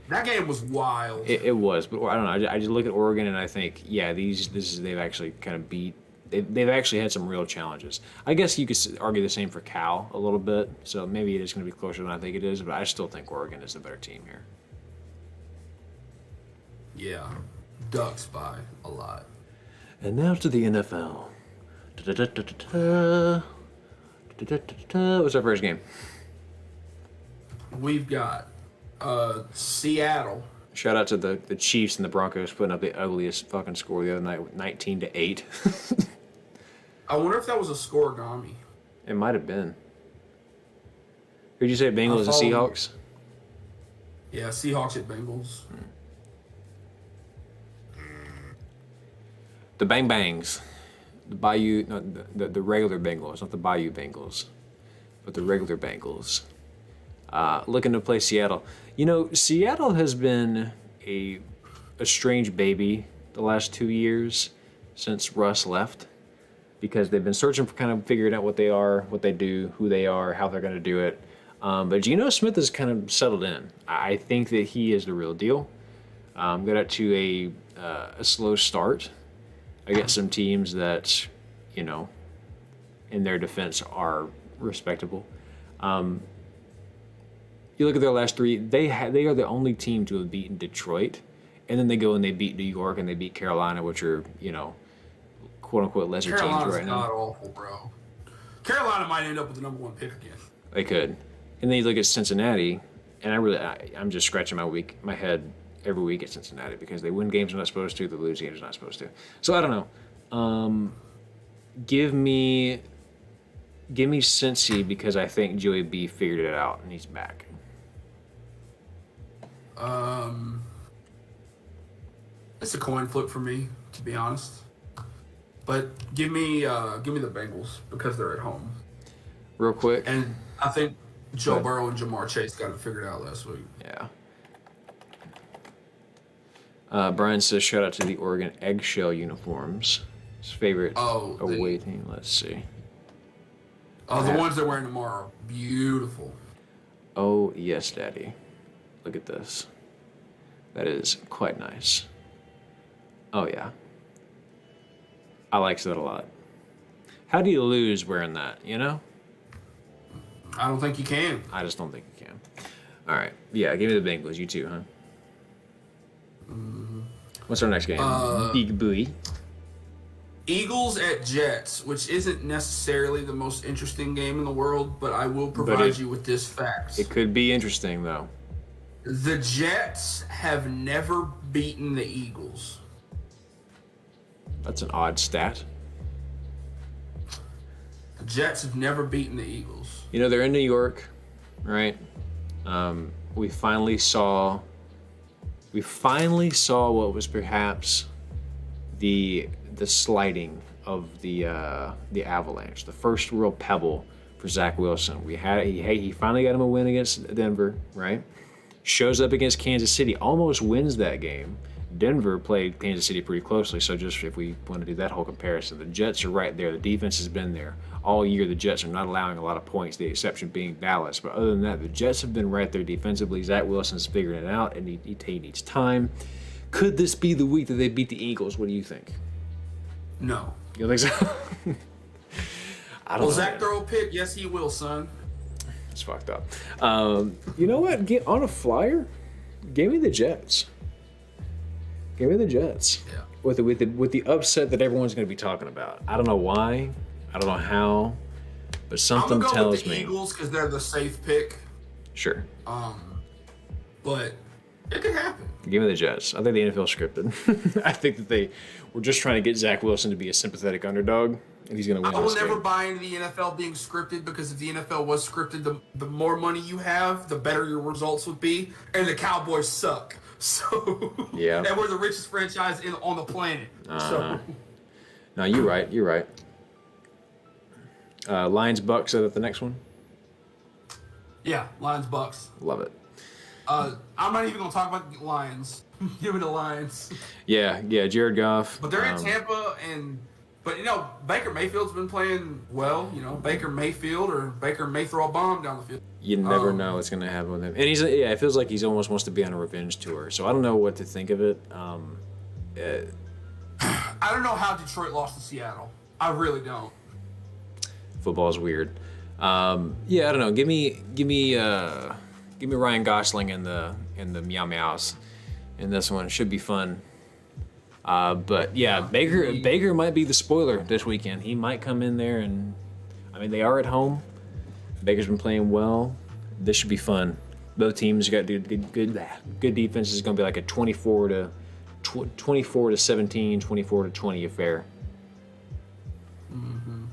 that game was wild. It was, but I don't know. I just look at Oregon and I think, yeah, they've actually kind of beat. They've actually had some real challenges. I guess you could argue the same for Cal a little bit. So maybe it is going to be closer than I think it is, but I still think Oregon is the better team here. Yeah, Ducks by a lot. And now to the NFL. What's our first game? We've got Seattle. Shout out to the Chiefs and the Broncos putting up the ugliest fucking score the other night, 19-8. I wonder if that was a scoregami. It might have been. Who'd you say, Bengals and Seahawks? Yeah, Seahawks at Bengals. The Bang Bangs. The Bayou, no, the regular Bengals, not the Bayou Bengals, but the regular Bengals. Looking to play Seattle. Seattle has been a strange baby the last 2 years since Russ left, because they've been searching for kind of figuring out what they are, what they do, who they are, how they're going to do it. But Geno Smith has kind of settled in. I think that he is the real deal. Got out to a slow start against some teams that, you know, in their defense are respectable. You look at their last three; they are the only team to have beaten Detroit, and then they go and they beat New York and they beat Carolina, which are, you know, quote unquote lesser teams right now. Carolina's not awful, bro. Carolina might end up with the number 1 pick again. They could. And then you look at Cincinnati, and I'm just scratching my head every week at Cincinnati because they win games they're not supposed to, they lose games they're not supposed to. So I don't know. Give me Cincy because I think Joey B figured it out and he's back. It's a coin flip for me, to be honest. But give me the Bengals because they're at home. Real quick. And I think Joe Burrow and Jamar Chase got it figured out last week. Yeah. Brian says, shout out to the Oregon Eggshell uniforms. His favorite away team. Let's see. Oh, the ones they're wearing tomorrow are beautiful. Oh, yes, Daddy. Look at this. That is quite nice. Oh, yeah. I like that a lot. How do you lose wearing that, you know? I don't think you can. I just don't think you can. All right. Yeah, give me the Bengals. You too, huh? Mm-hmm. What's our next game? Big Boy. Eagles at Jets, which isn't necessarily the most interesting game in the world, but I will provide you with this fact. It could be interesting, though. The Jets have never beaten the Eagles. That's an odd stat. The Jets have never beaten the Eagles. You know, they're in New York, right? We finally saw what was perhaps the sliding of the Avalanche, the first real pebble for Zach Wilson. He finally got him a win against Denver, right? Shows up against Kansas City, almost wins that game. Denver played Kansas City pretty closely, so just if we want to do that whole comparison, the Jets are right there. The defense has been there all year. The Jets are not allowing a lot of points, the exception being Dallas. But other than that, the Jets have been right there defensively. Zach Wilson's figuring it out, and he needs time. Could this be the week that they beat the Eagles? What do you think? No. You don't think so? I don't know. Will Zach throw a pick? Yes, he will, son. It's fucked up. You know what? Get on a flyer. Give me the Jets. Give me the Jets. Yeah. With the upset that everyone's going to be talking about. I don't know why. I don't know how. But something tells me. I'm going to go with the Eagles because they're the safe pick. Sure. But it could happen. Give me the Jets. I think the NFL scripted. I think that they were just trying to get Zach Wilson to be a sympathetic underdog, and he's going to win. I will never buy into the NFL being scripted because if the NFL was scripted, the more money you have, the better your results would be. And the Cowboys suck. So yeah, and we're the richest franchise on the planet. So no, you're right. You're right. Lions Bucks. Is that the next one? Yeah, Lions Bucks. Love it. I'm not even gonna talk about the Lions. Give me the Lions. Yeah, Jared Goff. But they're in Tampa, but you know Baker Mayfield's been playing well. You know Baker Mayfield or Baker may throw a bomb down the field. You never know what's going to happen with him. And it feels like he's almost wants to be on a revenge tour. So I don't know what to think of it. I don't know how Detroit lost to Seattle. I really don't. Football's weird. I don't know. Give me Ryan Gosling in the Meow Meows in this one. It should be fun. But yeah, Baker might be the spoiler this weekend. He might come in there and, I mean, they are at home. Baker's been playing well. This should be fun. Both teams got good defense. It's going to be like a 24 to 17, 24 to 20 affair. Mm-hmm.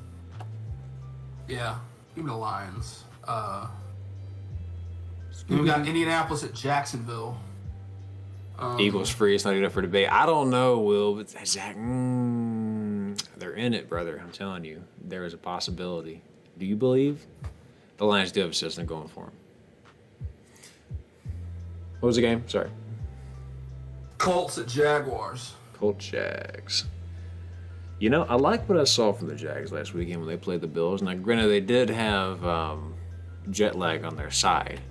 Yeah, give me the Lions. We got Indianapolis at Jacksonville. Eagles free. It's not enough for debate. I don't know, Will, but Zach, they're in it, brother. I'm telling you, there is a possibility. Do you believe? The Lions do have a system going for them. What was the game? Sorry. Colts at Jaguars. Colts Jags. You know, I like what I saw from the Jags last weekend when they played the Bills. Now, granted, they did have jet lag on their side.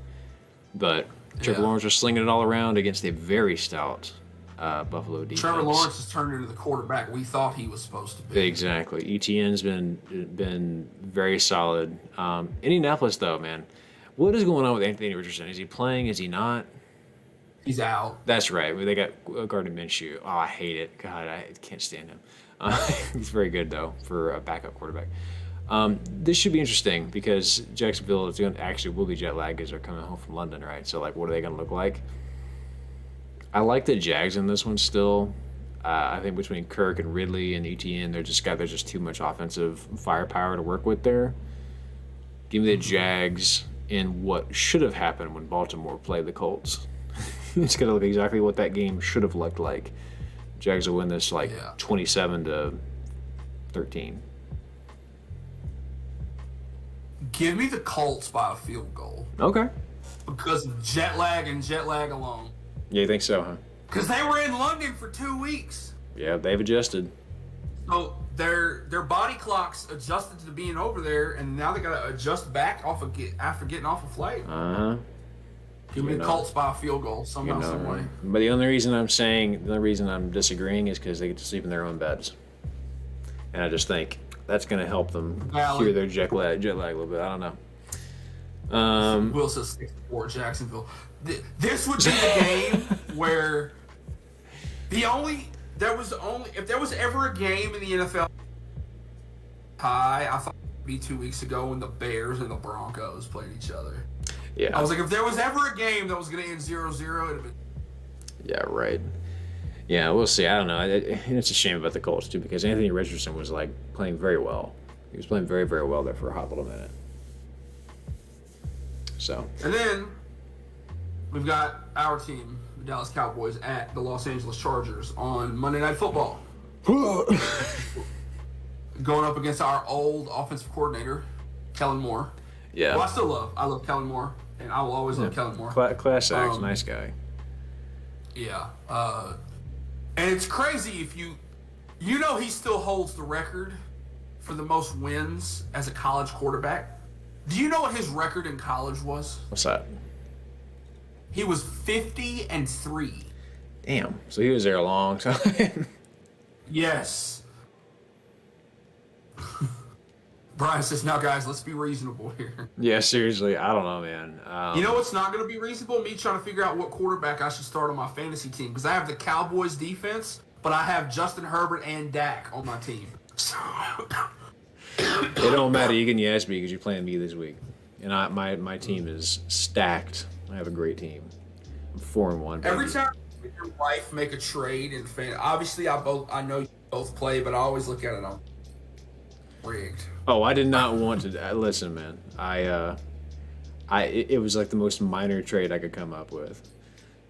But Trevor Yeah. Lawrence was slinging it all around against a very stout Buffalo defense. Trevor Lawrence has turned into the quarterback we thought he was supposed to be. Exactly. ETN's been very solid. Indianapolis, though, man, what is going on with Anthony Richardson? Is he playing? Is he not? He's out. That's right. They got Gardner Minshew. Oh, I hate it. God, I can't stand him. He's very good though for a backup quarterback. This should be interesting because Jacksonville is will be jet lagged as they're coming home from London, right? So, like, what are they going to look like? I like the Jags in this one still. I think between Kirk and Ridley and ETN, there's just too much offensive firepower to work with there. Give me the Jags in what should have happened when Baltimore played the Colts. It's going to look exactly what that game should have looked like. Jags will win this 27-13. Give me the Colts by a field goal. Okay. Because of jet lag and jet lag alone. Yeah, you think so, huh? Because they were in London for 2 weeks. Yeah, they've adjusted. So their body clocks adjusted to being over there, and now they got to adjust back after getting off a flight. Uh-huh. Give me the Colts by a field goal somehow, some way. But the only reason I'm disagreeing is because they get to sleep in their own beds. And I just think that's going to help them cure their jet lag a little bit. I don't know. Will says 64 Jacksonville. This would be the game where if there was ever a game in the NFL high, I thought it would be 2 weeks ago when the Bears and the Broncos played each other. Yeah. I was like, if there was ever a game that was going to end 0-0, it would have been. Yeah, right. Yeah, we'll see. I don't know. It's a shame about the Colts, too, because Anthony Richardson was, playing very well. He was playing very, very well there for a hot little minute. So. And then we've got our team, the Dallas Cowboys, at the Los Angeles Chargers on Monday Night Football. Going up against our old offensive coordinator, Kellen Moore. Yeah. Well, I love Kellen Moore, and I will always love Kellen Moore. Class act, nice guy. Yeah. And it's crazy if you he still holds the record for the most wins as a college quarterback. Do you know what his record in college was? What's that? He was 50-3. Damn. So he was there a long time. Yes. Brian says, now guys, let's be reasonable here. Yeah, seriously. I don't know, man. You know what's not going to be reasonable? Me trying to figure out what quarterback I should start on my fantasy team. Because I have the Cowboys defense, but I have Justin Herbert and Dak on my team. So it don't matter. You can yes me because you're playing me this week. And my team is stacked. I have a great team. I'm 4-1. Every time your wife make a trade in obviously I know you both play, but I always look at it on rigged. Oh, I did not want to. Listen, man. It was like the most minor trade I could come up with.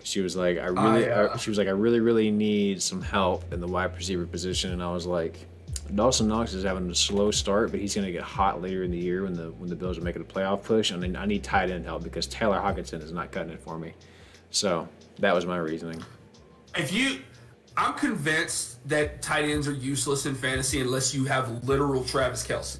She was like, I really, really need some help in the wide receiver position, and I was like, Dawson Knox is having a slow start, but he's going to get hot later in the year when the Bills are making a playoff push, and then I need tight end help because Taylor Hockenson is not cutting it for me. So that was my reasoning. I'm convinced that tight ends are useless in fantasy unless you have literal Travis Kelce.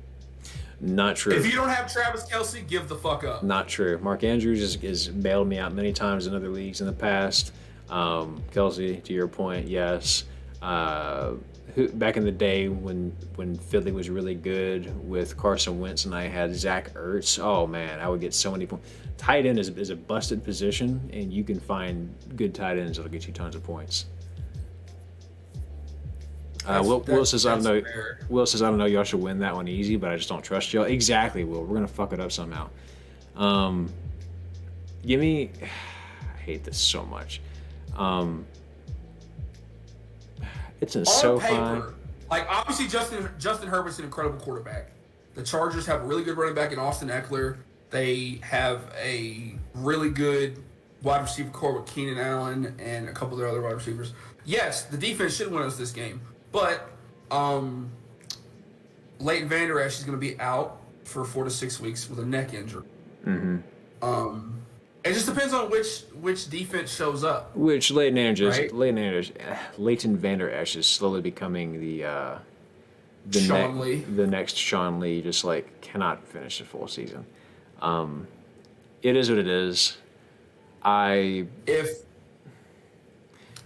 Not true. If you don't have Travis Kelce, give the fuck up. Not true. Mark Andrews has bailed me out many times in other leagues in the past. Kelce, to your point, yes. Back in the day when Philly was really good with Carson Wentz and I had Zach Ertz, oh man, I would get so many points. Tight end is a busted position, and you can find good tight ends that'll get you tons of points. Will says, I don't know, y'all should win that one easy, but I just don't trust y'all. Exactly, Will. We're going to fuck it up somehow. Give me... I hate this so much. It's a SoFi. Like, obviously, Justin Herbert's an incredible quarterback. The Chargers have a really good running back in Austin Eckler. They have a really good wide receiver core with Keenan Allen and a couple of their other wide receivers. Yes, the defense should win us this game. But Leighton Vander Esch is going to be out for 4 to 6 weeks with a neck injury. Mm-hmm. It just depends on which defense shows up. Which Leighton Vander Esch is slowly becoming the Sean Lee. The next Sean Lee, just like cannot finish the full season. It is what it is. I If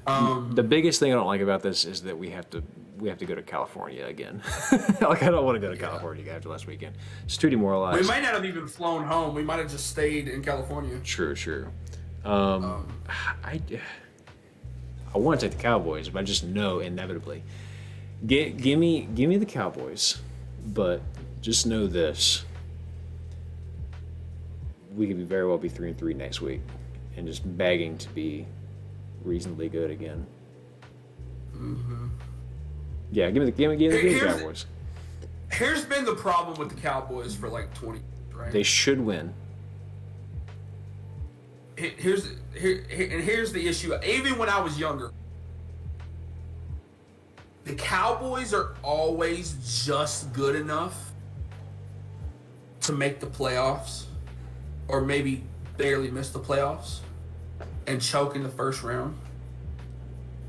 The biggest thing I don't like about this is that we have to go to California again. Like, I don't want to go to California after last weekend. It's too demoralized. we might not have even flown home. We might have just stayed in California. True. I want to take the Cowboys, but I just know inevitably. Give me the Cowboys, but just know this: we could very well be 3-3 next week, and just begging to be reasonably good again. Mm-hmm. Yeah, give me the Cowboys. Here's been the problem with the Cowboys for like 20 years, right? They should win. Here's the issue. Even when I was younger, the Cowboys are always just good enough to make the playoffs, or maybe barely miss the playoffs and choke in the first round.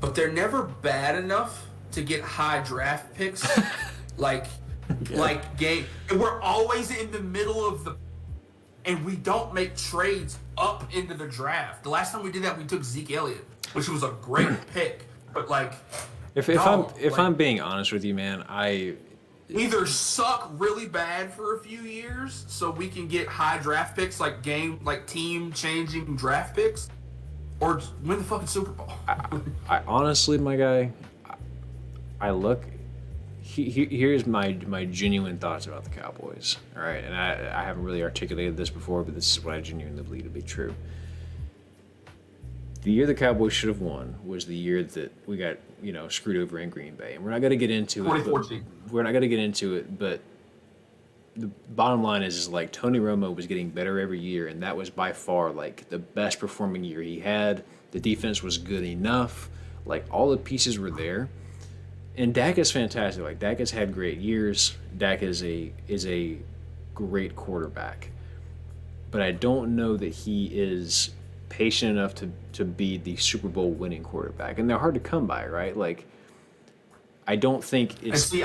But they're never bad enough to get high draft picks. like game. And we're always in the middle of the, and we don't make trades up into the draft. The last time we did that, we took Zeke Elliott, which was a great pick. But like, if I'm being honest with you, man, I either suck really bad for a few years so we can get high draft picks, like team changing draft picks, or win the fucking Super Bowl. I honestly, my guy, I look. Here's my genuine thoughts about the Cowboys. All right, and I haven't really articulated this before, but this is what I genuinely believe to be true. The year the Cowboys should have won was the year that we got screwed over in Green Bay, and we're not going to get into it. 2014. We're not going to get into it, but the bottom line is like Tony Romo was getting better every year, and that was by far like the best performing year he had. The defense was good enough, like all the pieces were there. And Dak is fantastic. Like, Dak has had great years. Dak is a great quarterback. But I don't know that he is patient enough to be the Super Bowl winning quarterback. And they're hard to come by, right? Like, I don't think it's... And see,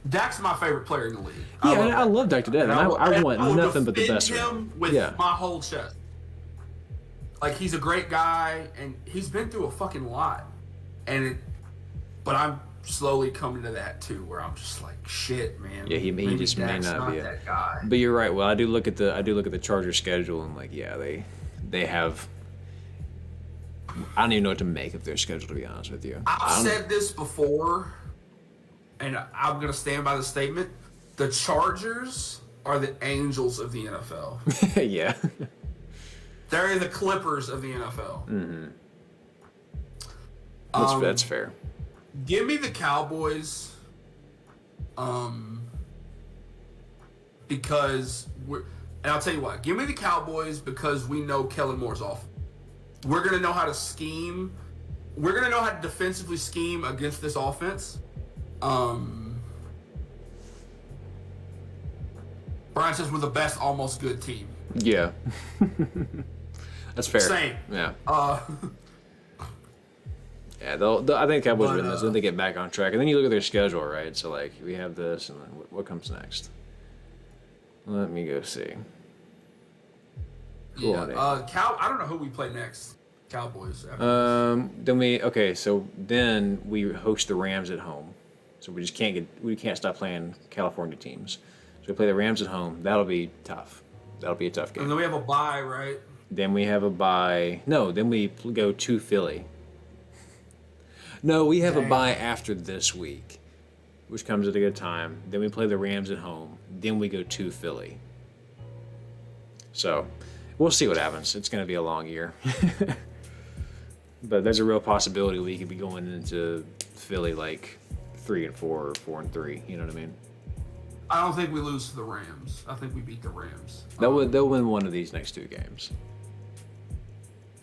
Dak's my favorite player in the league. I love Dak to death. And I want nothing but the best for him with my whole chest. Like, he's a great guy, and he's been through a fucking lot. But I'm slowly coming to that too, where I'm just like, shit, man. Yeah, he just may not be that guy. But you're right. Well, I do look at the Chargers schedule, and like, yeah, they have. I don't even know what to make of their schedule, to be honest with you. I've said this before, and I'm gonna stand by the statement: the Chargers are the Angels of the NFL. Yeah. They're the Clippers of the NFL. Mm-hmm. That's fair. Give me the Cowboys, because and I'll tell you what. Give me the Cowboys because we know Kellen Moore's off. We're gonna know how to scheme. We're gonna know how to defensively scheme against this offense. Brian says we're the best, almost good team. Yeah. That's fair. Same. Yeah. Yeah, I think Cowboys win this. Then they get back on track, and then you look at their schedule, right? So like, we have this, and then what comes next? Let me go see. Cool. Yeah. I don't know who we play next. Cowboys. Then we host the Rams at home, so we can't stop playing California teams. So we play the Rams at home. That'll be tough. That'll be a tough game. And then we have a bye, right? Then we have a bye. No, then we go to Philly. No, we have a bye after this week, which comes at a good time. Then we play the Rams at home. Then we go to Philly. So, we'll see what happens. It's going to be a long year. But there's a real possibility we could be going into Philly like 3-4 or 4-3. You know what I mean? I don't think we lose to the Rams. I think we beat the Rams. They'll win one of these next two games.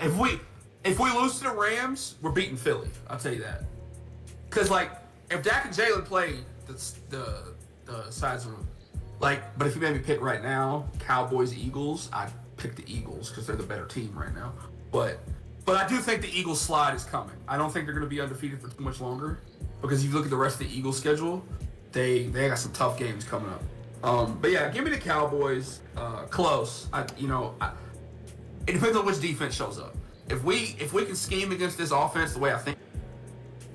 If we lose to the Rams, we're beating Philly. I'll tell you that. Because, like, if Dak and Jalen play the sides of them, like, but if you made me pick right now, Cowboys, Eagles, I'd pick the Eagles because they're the better team right now. But I do think the Eagles slide is coming. I don't think they're going to be undefeated for too much longer because if you look at the rest of the Eagles schedule, they got some tough games coming up. But yeah, give me the Cowboys. Close. It depends on which defense shows up. If we can scheme against this offense the way I think,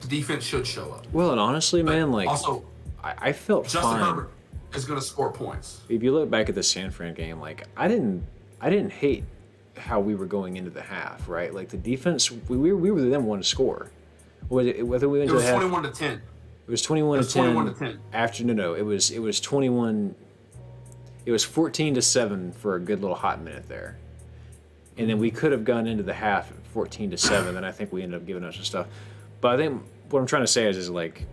the defense should show up. Well, and honestly, man, like also, I felt Justin fine. Herbert is going to score points. If you look back at the San Fran game, like I didn't hate how we were going into the half, right? Like the defense, we were the number one to score. Whether we went It to was the half, 21 to 10. it was 21 to 10. 21 to 10. After it was 21. It was 14-7 for a good little hot minute there, and then we could have gone into the half 14-7. And I think we ended up giving up some stuff. But I think what I'm trying to say is like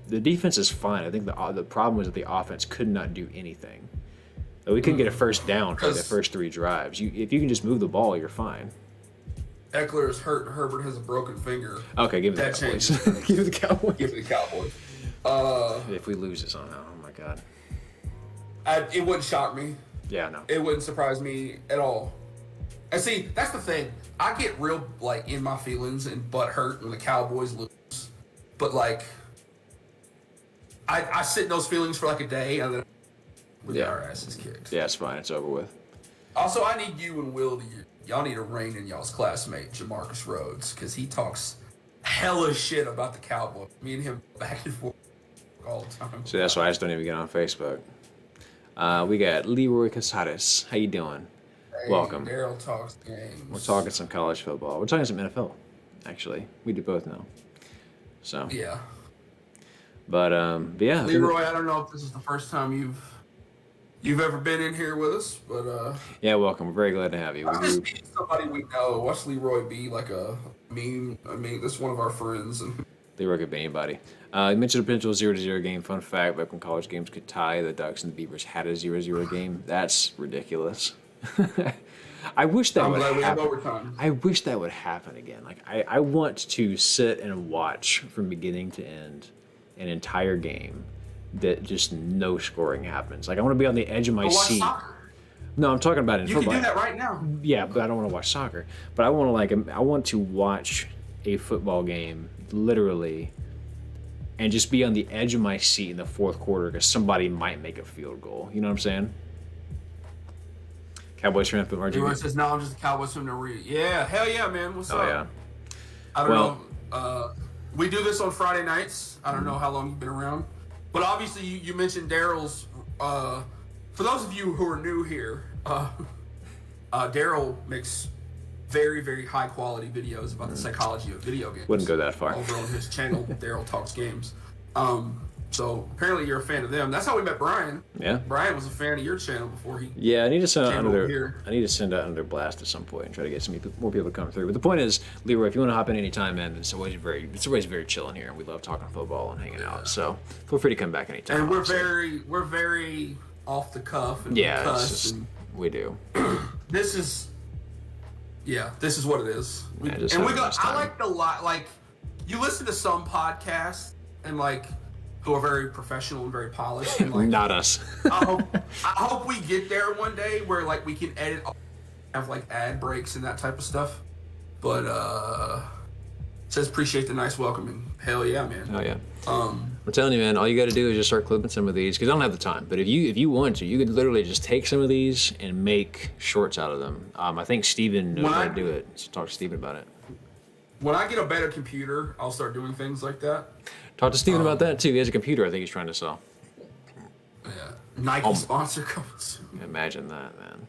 the defense is fine. I think the problem was that the offense could not do anything. We couldn't get a first down for the first 3 drives. If you can just move the ball, you're fine. Eckler is hurt. Herbert has a broken finger. Okay, give it the Cowboys. Give it the Cowboys. Give it the Cowboys. If we lose this somehow, oh my god. It wouldn't shock me. Yeah, no. It wouldn't surprise me at all. And see, that's the thing. I get real like in my feelings and butt hurt when the Cowboys lose. But like, I sit in those feelings for like a day and then we get our asses kicked. Yeah, it's fine. It's over with. Also, I need you and Will y'all need to rein in y'all's classmate Jamarcus Rhodes because he talks hella shit about the Cowboys. Me and him back and forth all the time. So that's why I just don't even get on Facebook. We got Leroy Casares. How you doing? Hey, Welcome. Daryl talks games. We're talking some college football. We're talking some NFL, actually. We do both now. So Yeah. But yeah. Leroy, I don't know if this is the first time you've ever been in here with us, but yeah, welcome. We're very glad to have you. I just need somebody we know. Watch Leroy be like a meme. I mean, this is one of our friends. And Leroy could be anybody. You mentioned a potential 0-0 game. Fun fact: back when college games could tie, the Ducks and the Beavers had a 0-0 game. That's ridiculous. I wish that would happen. I wish that would happen again. Like I want to sit and watch from beginning to end an entire game that just no scoring happens. Like I want to be on the edge of my seat. Soccer. No, I'm talking about in football. You can do that right now. Yeah, but I don't want to watch soccer. But I want to watch a football game literally and just be on the edge of my seat in the fourth quarter because somebody might make a field goal. You know what I'm saying? Cowboys fan, but Everyone says, no, I'm just a Cowboys fan to read. Yeah, hell yeah, man. What's up? Oh, yeah. I don't know. We do this on Friday nights. I don't know how long you've been around. But obviously, you mentioned Daryl's. For those of you who are new here, Daryl makes very, very high quality videos about the psychology of video games. Wouldn't go that far. Over on his channel, Daryl Talks Games. So apparently you're a fan of them. That's how we met Brian. Yeah. Brian was a fan of your channel before he. Yeah, I need to send out came over here. under blast at some point and try to get more people to come through. But the point is, Leroy, if you want to hop in anytime, man, it's always very chill in here, and we love talking football and hanging out. So feel free to come back anytime. And we're very off the cuff and yeah, cuss we do. This is what it is. I like like you listen to some podcasts and like who are very professional and very polished and like not us. I hope we get there one day where like we can have like ad breaks and that type of stuff. But says appreciate the nice welcoming. Hell yeah, man. Oh yeah. I'm telling you, man, all you got to do is just start clipping some of these because I don't have the time. But if you want to, you could literally just take some of these and make shorts out of them. I think Steven knows how to do it. So talk to Steven about it. When I get a better computer, I'll start doing things like that. Talk to Steven about that too. He has a computer I think he's trying to sell. Yeah. Nike sponsor coming soon. Imagine that, man.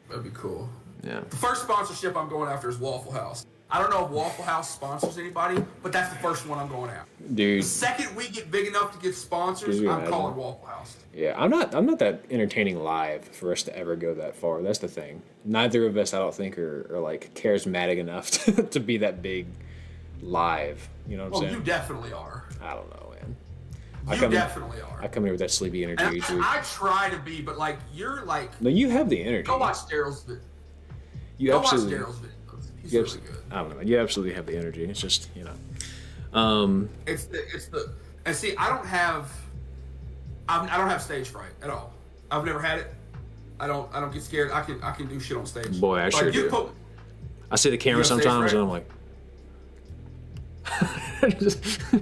That'd be cool. Yeah. The first sponsorship I'm going after is Waffle House. I don't know if Waffle House sponsors anybody, but that's the first one I'm going after. Dude. The second we get big enough to get sponsors, I'm calling Waffle House. Yeah, I'm not that entertaining live for us to ever go that far. That's the thing. Neither of us, I don't think, are like charismatic enough to be that big live. You know what I'm saying? You definitely are. I don't know, man. You definitely are. I come here with that sleepy energy. And I try to be, but like you're like. No, you have the energy. Go watch Daryl's video. Go watch Daryl's video. He's really good. I don't know. You absolutely have the energy. It's just It's the and see I don't have stage fright at all. I've never had it. I don't get scared. I can do shit on stage. Boy, I sure do. I see the camera sometimes and I'm like.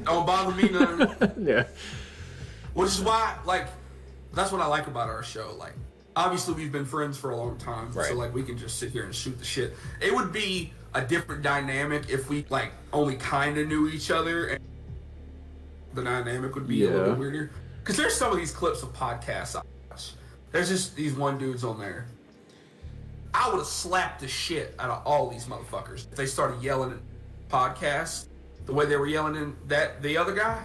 Don't bother me none. Yeah. Which is why, like, That's what I like about our show. Like, obviously we've been friends for a long time, Right. so like we can just sit here and shoot the shit. It would be a different dynamic if we like only kind of knew each other, and the dynamic would be a little bit weirder. Because there's some of these clips of podcasts I watch. There's just these one dudes on there. I would have slapped the shit out of all these motherfuckers if they started yelling at podcasts the way they were yelling in the other guy.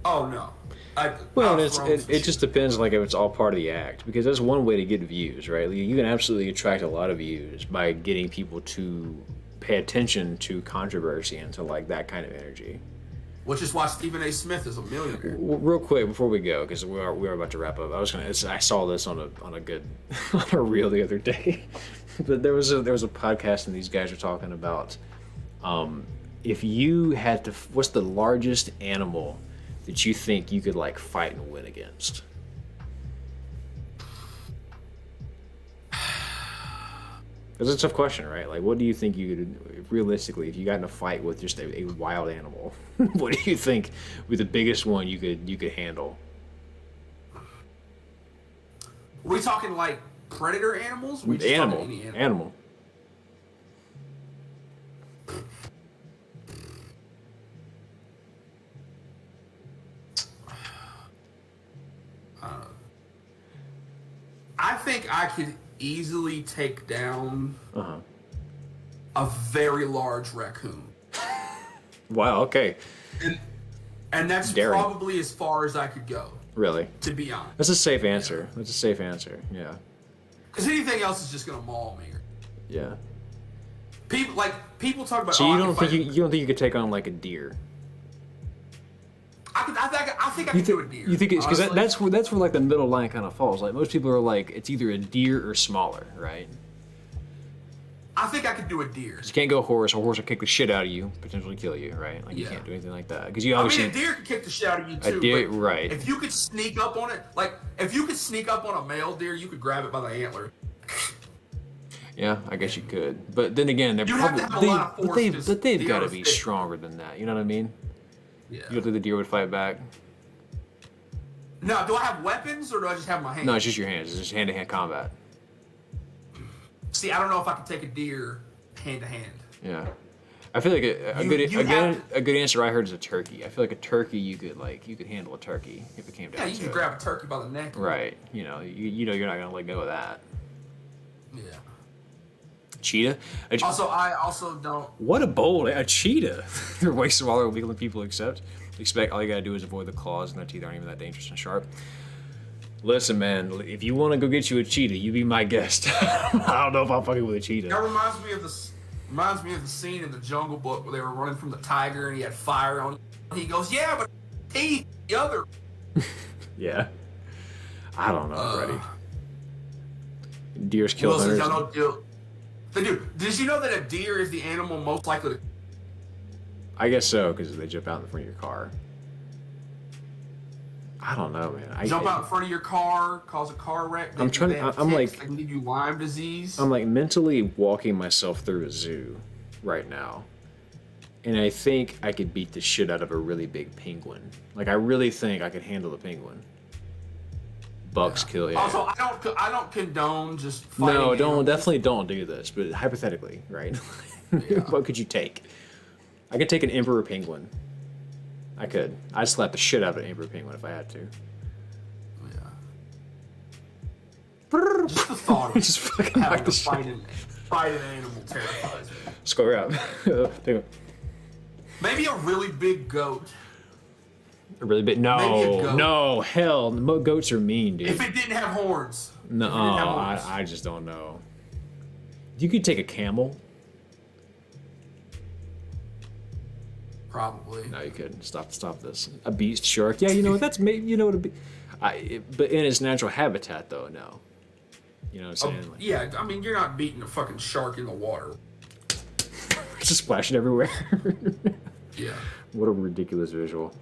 Oh no. It just depends, like, if it's all part of the act, because that's one way to get views, right? You can absolutely attract a lot of views by getting people to pay attention to controversy and to like that kind of energy. Which is why Stephen A. Smith is a millionaire. Real quick before we go, because we are about to wrap up. I saw this on a good on a reel the other day, but there was a podcast and these guys were talking about if you had to, what's the largest animal that you think you could like fight and win against? That's a tough question, right? Like, what do you think you could, realistically, if you got in a fight with just a wild animal, what do you think would the biggest one you could handle? Are we talking like predator animals? We just Animal. talking any Animal. I think I could easily take down a very large raccoon. Wow. Okay. And that's Daring. probably as far as I could go, Really? to be honest. That's a safe answer. That's a safe answer. Yeah. Because anything else is just gonna maul me. Yeah. People talk about. So oh, you I don't can think fight- you don't think you could take on like a deer? I think I can do a deer. You think it's because honestly. that's where like the middle line kind of falls. Like most people are like it's either a deer or smaller, right? I think I could do a deer. You can't go horse. A horse will kick the shit out of you, potentially kill you, right? Like you Yeah. can't do anything like that because you I obviously mean, a deer could kick the shit out of you too. deer, but right? If you could sneak up on it, like if you could sneak up on a male deer, you could grab it by the antler. Yeah, I guess you could. But then again, they're You'd have to probably have a lot of force to they've be got to able to be fit. stronger than that. You know what I mean? Yeah. You don't think the deer would fight back? Now, do I have weapons or do I just have my hands? No, it's just your hands. It's just hand-to-hand combat. See, I don't know if I could take a deer hand to hand. Yeah, I feel like a good answer I heard is a turkey. I feel like a turkey you could handle a turkey if it came down Yeah, you to could it. grab a turkey by the neck. Right. You know you're not gonna let go of that. Yeah. Cheetah. Also, I also don't. What a cheetah. They're way smaller and weaker than people expect. All you gotta do is avoid the claws, and their teeth aren't even that dangerous and sharp. Listen, man, if you want to go get you a cheetah, you be my guest. I don't know if I'll fucking with a cheetah. That reminds me of the scene in the Jungle Book where they were running from the tiger and he had fire on him. He goes, "Yeah, but he the other." Yeah. I don't know, Reddy. Deers kill Wilson, hunters. y'all know, they do. Did you know that a deer is the animal most likely to? I guess so, because they jump out in front of your car. I don't know, man. Jump out in front of your car, cause a car wreck. I'm trying to- they have I'm ticks, like- they can give you Lyme disease. I'm like mentally walking myself through a zoo right now. And I think I could beat the shit out of a really big penguin. Like I really think I could handle the penguin. Bucks kill, yeah. Also, I don't condone just fighting. No, animals. definitely don't do this. But hypothetically, right? What could you take? I could take an emperor penguin. I could. I'd slap the shit out of an emperor penguin if I had to. Yeah. Just the thought of Just fucking having knock to the shit. fight an animal terrifies me. Score up. Penguin. Maybe a really big goat. A really big. Maybe a No, goat. no, hell. Goats are mean, dude. If it didn't have horns. No, If it didn't have horns. I just don't know. You could take a camel. Probably. No, you couldn't. Stop this. A beast shark. Yeah, you know what? That's maybe. You know what? But in its natural habitat, though, no. You know what I'm saying? Like, Yeah, I mean, you're not beating a fucking shark in the water. just splashing everywhere. Yeah. What a ridiculous visual.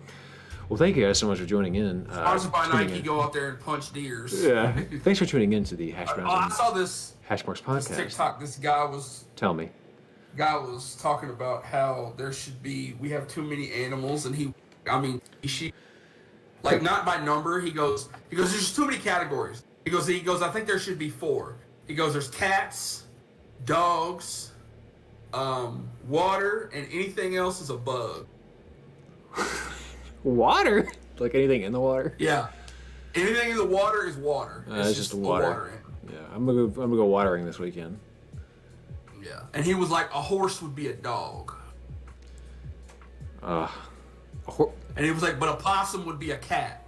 Well, thank you guys so much for joining in. Sponsored by tuning Nike, in. go out there and punch deers. Yeah. Thanks for tuning in to the I Hashbrowns saw this and Hashmarks podcast. TikTok. This guy was talking about how we have too many animals, and he Like not by number. He goes, there's too many categories. He goes, I think there should be 4. He goes, there's cats, dogs, water, and anything else is a bug. Water? Like anything in the water? Yeah. Anything in the water is water. It's just water. Yeah, I'm gonna go watering this weekend. Yeah. And he was like, a horse would be a dog. And he was like, but a possum would be a cat.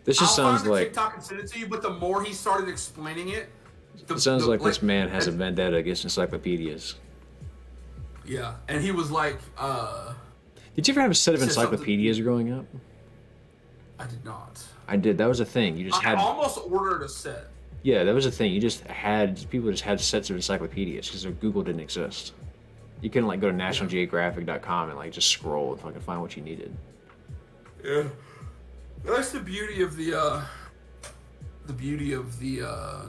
This just sounds find the like TikTok and send it to you, but the more he started explaining it, it sounds like this man has a vendetta against encyclopedias. Yeah, and he was like, Did you ever have a set of encyclopedias growing up? I did not. I did. That was a thing. You just had. I almost ordered a set. Yeah, that was a thing. People just had sets of encyclopedias because Google didn't exist. You couldn't like go to nationalgeographic.com and like just scroll and fucking find what you needed. Yeah, that's the beauty of the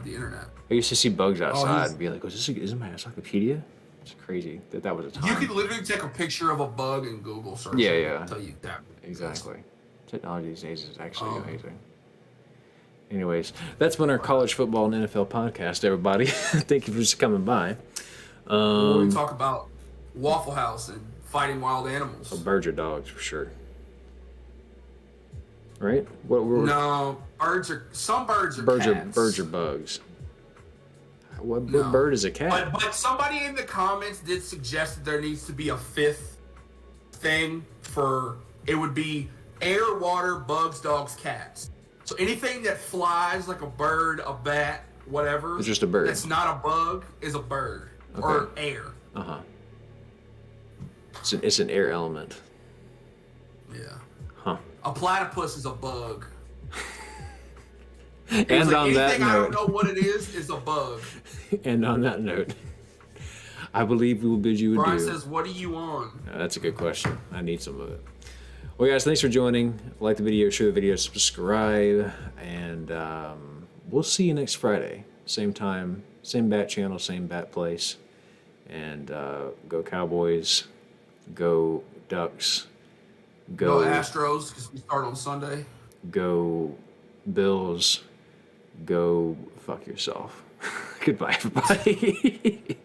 internet. I used to see bugs outside and be like, isn't my encyclopedia? It's crazy that was a time. You could literally take a picture of a bug and Google search. Yeah, it yeah. and tell you that. Exactly. Technology these days is actually amazing. Anyways, that's been our college football and NFL podcast, everybody. Thank you for just coming by. We talk about Waffle House and fighting wild animals. Birds are dogs for sure. Right? No, some birds are cats. Birds are bugs. What bird is a cat? But somebody in the comments did suggest that there needs to be a 5th thing for it would be air, water, bugs, dogs, cats. So anything that flies like a bird, a bat, whatever. It's just a bird. That's not a bug is a bird or air. Uh-huh. It's an air element. Yeah. Huh. A platypus is a bug. And on that note, I don't know what it is a bug. And on that note, I believe we will bid you adieu. Brian says, "What are you on?" That's a good question. I need some of it. Well, guys, thanks for joining. Like the video, share the video, subscribe, and we'll see you next Friday. Same time, same bat channel, same bat place. And go Cowboys, go Ducks, go Astros because we start on Sunday. Go Bills, go fuck yourself. Goodbye, everybody.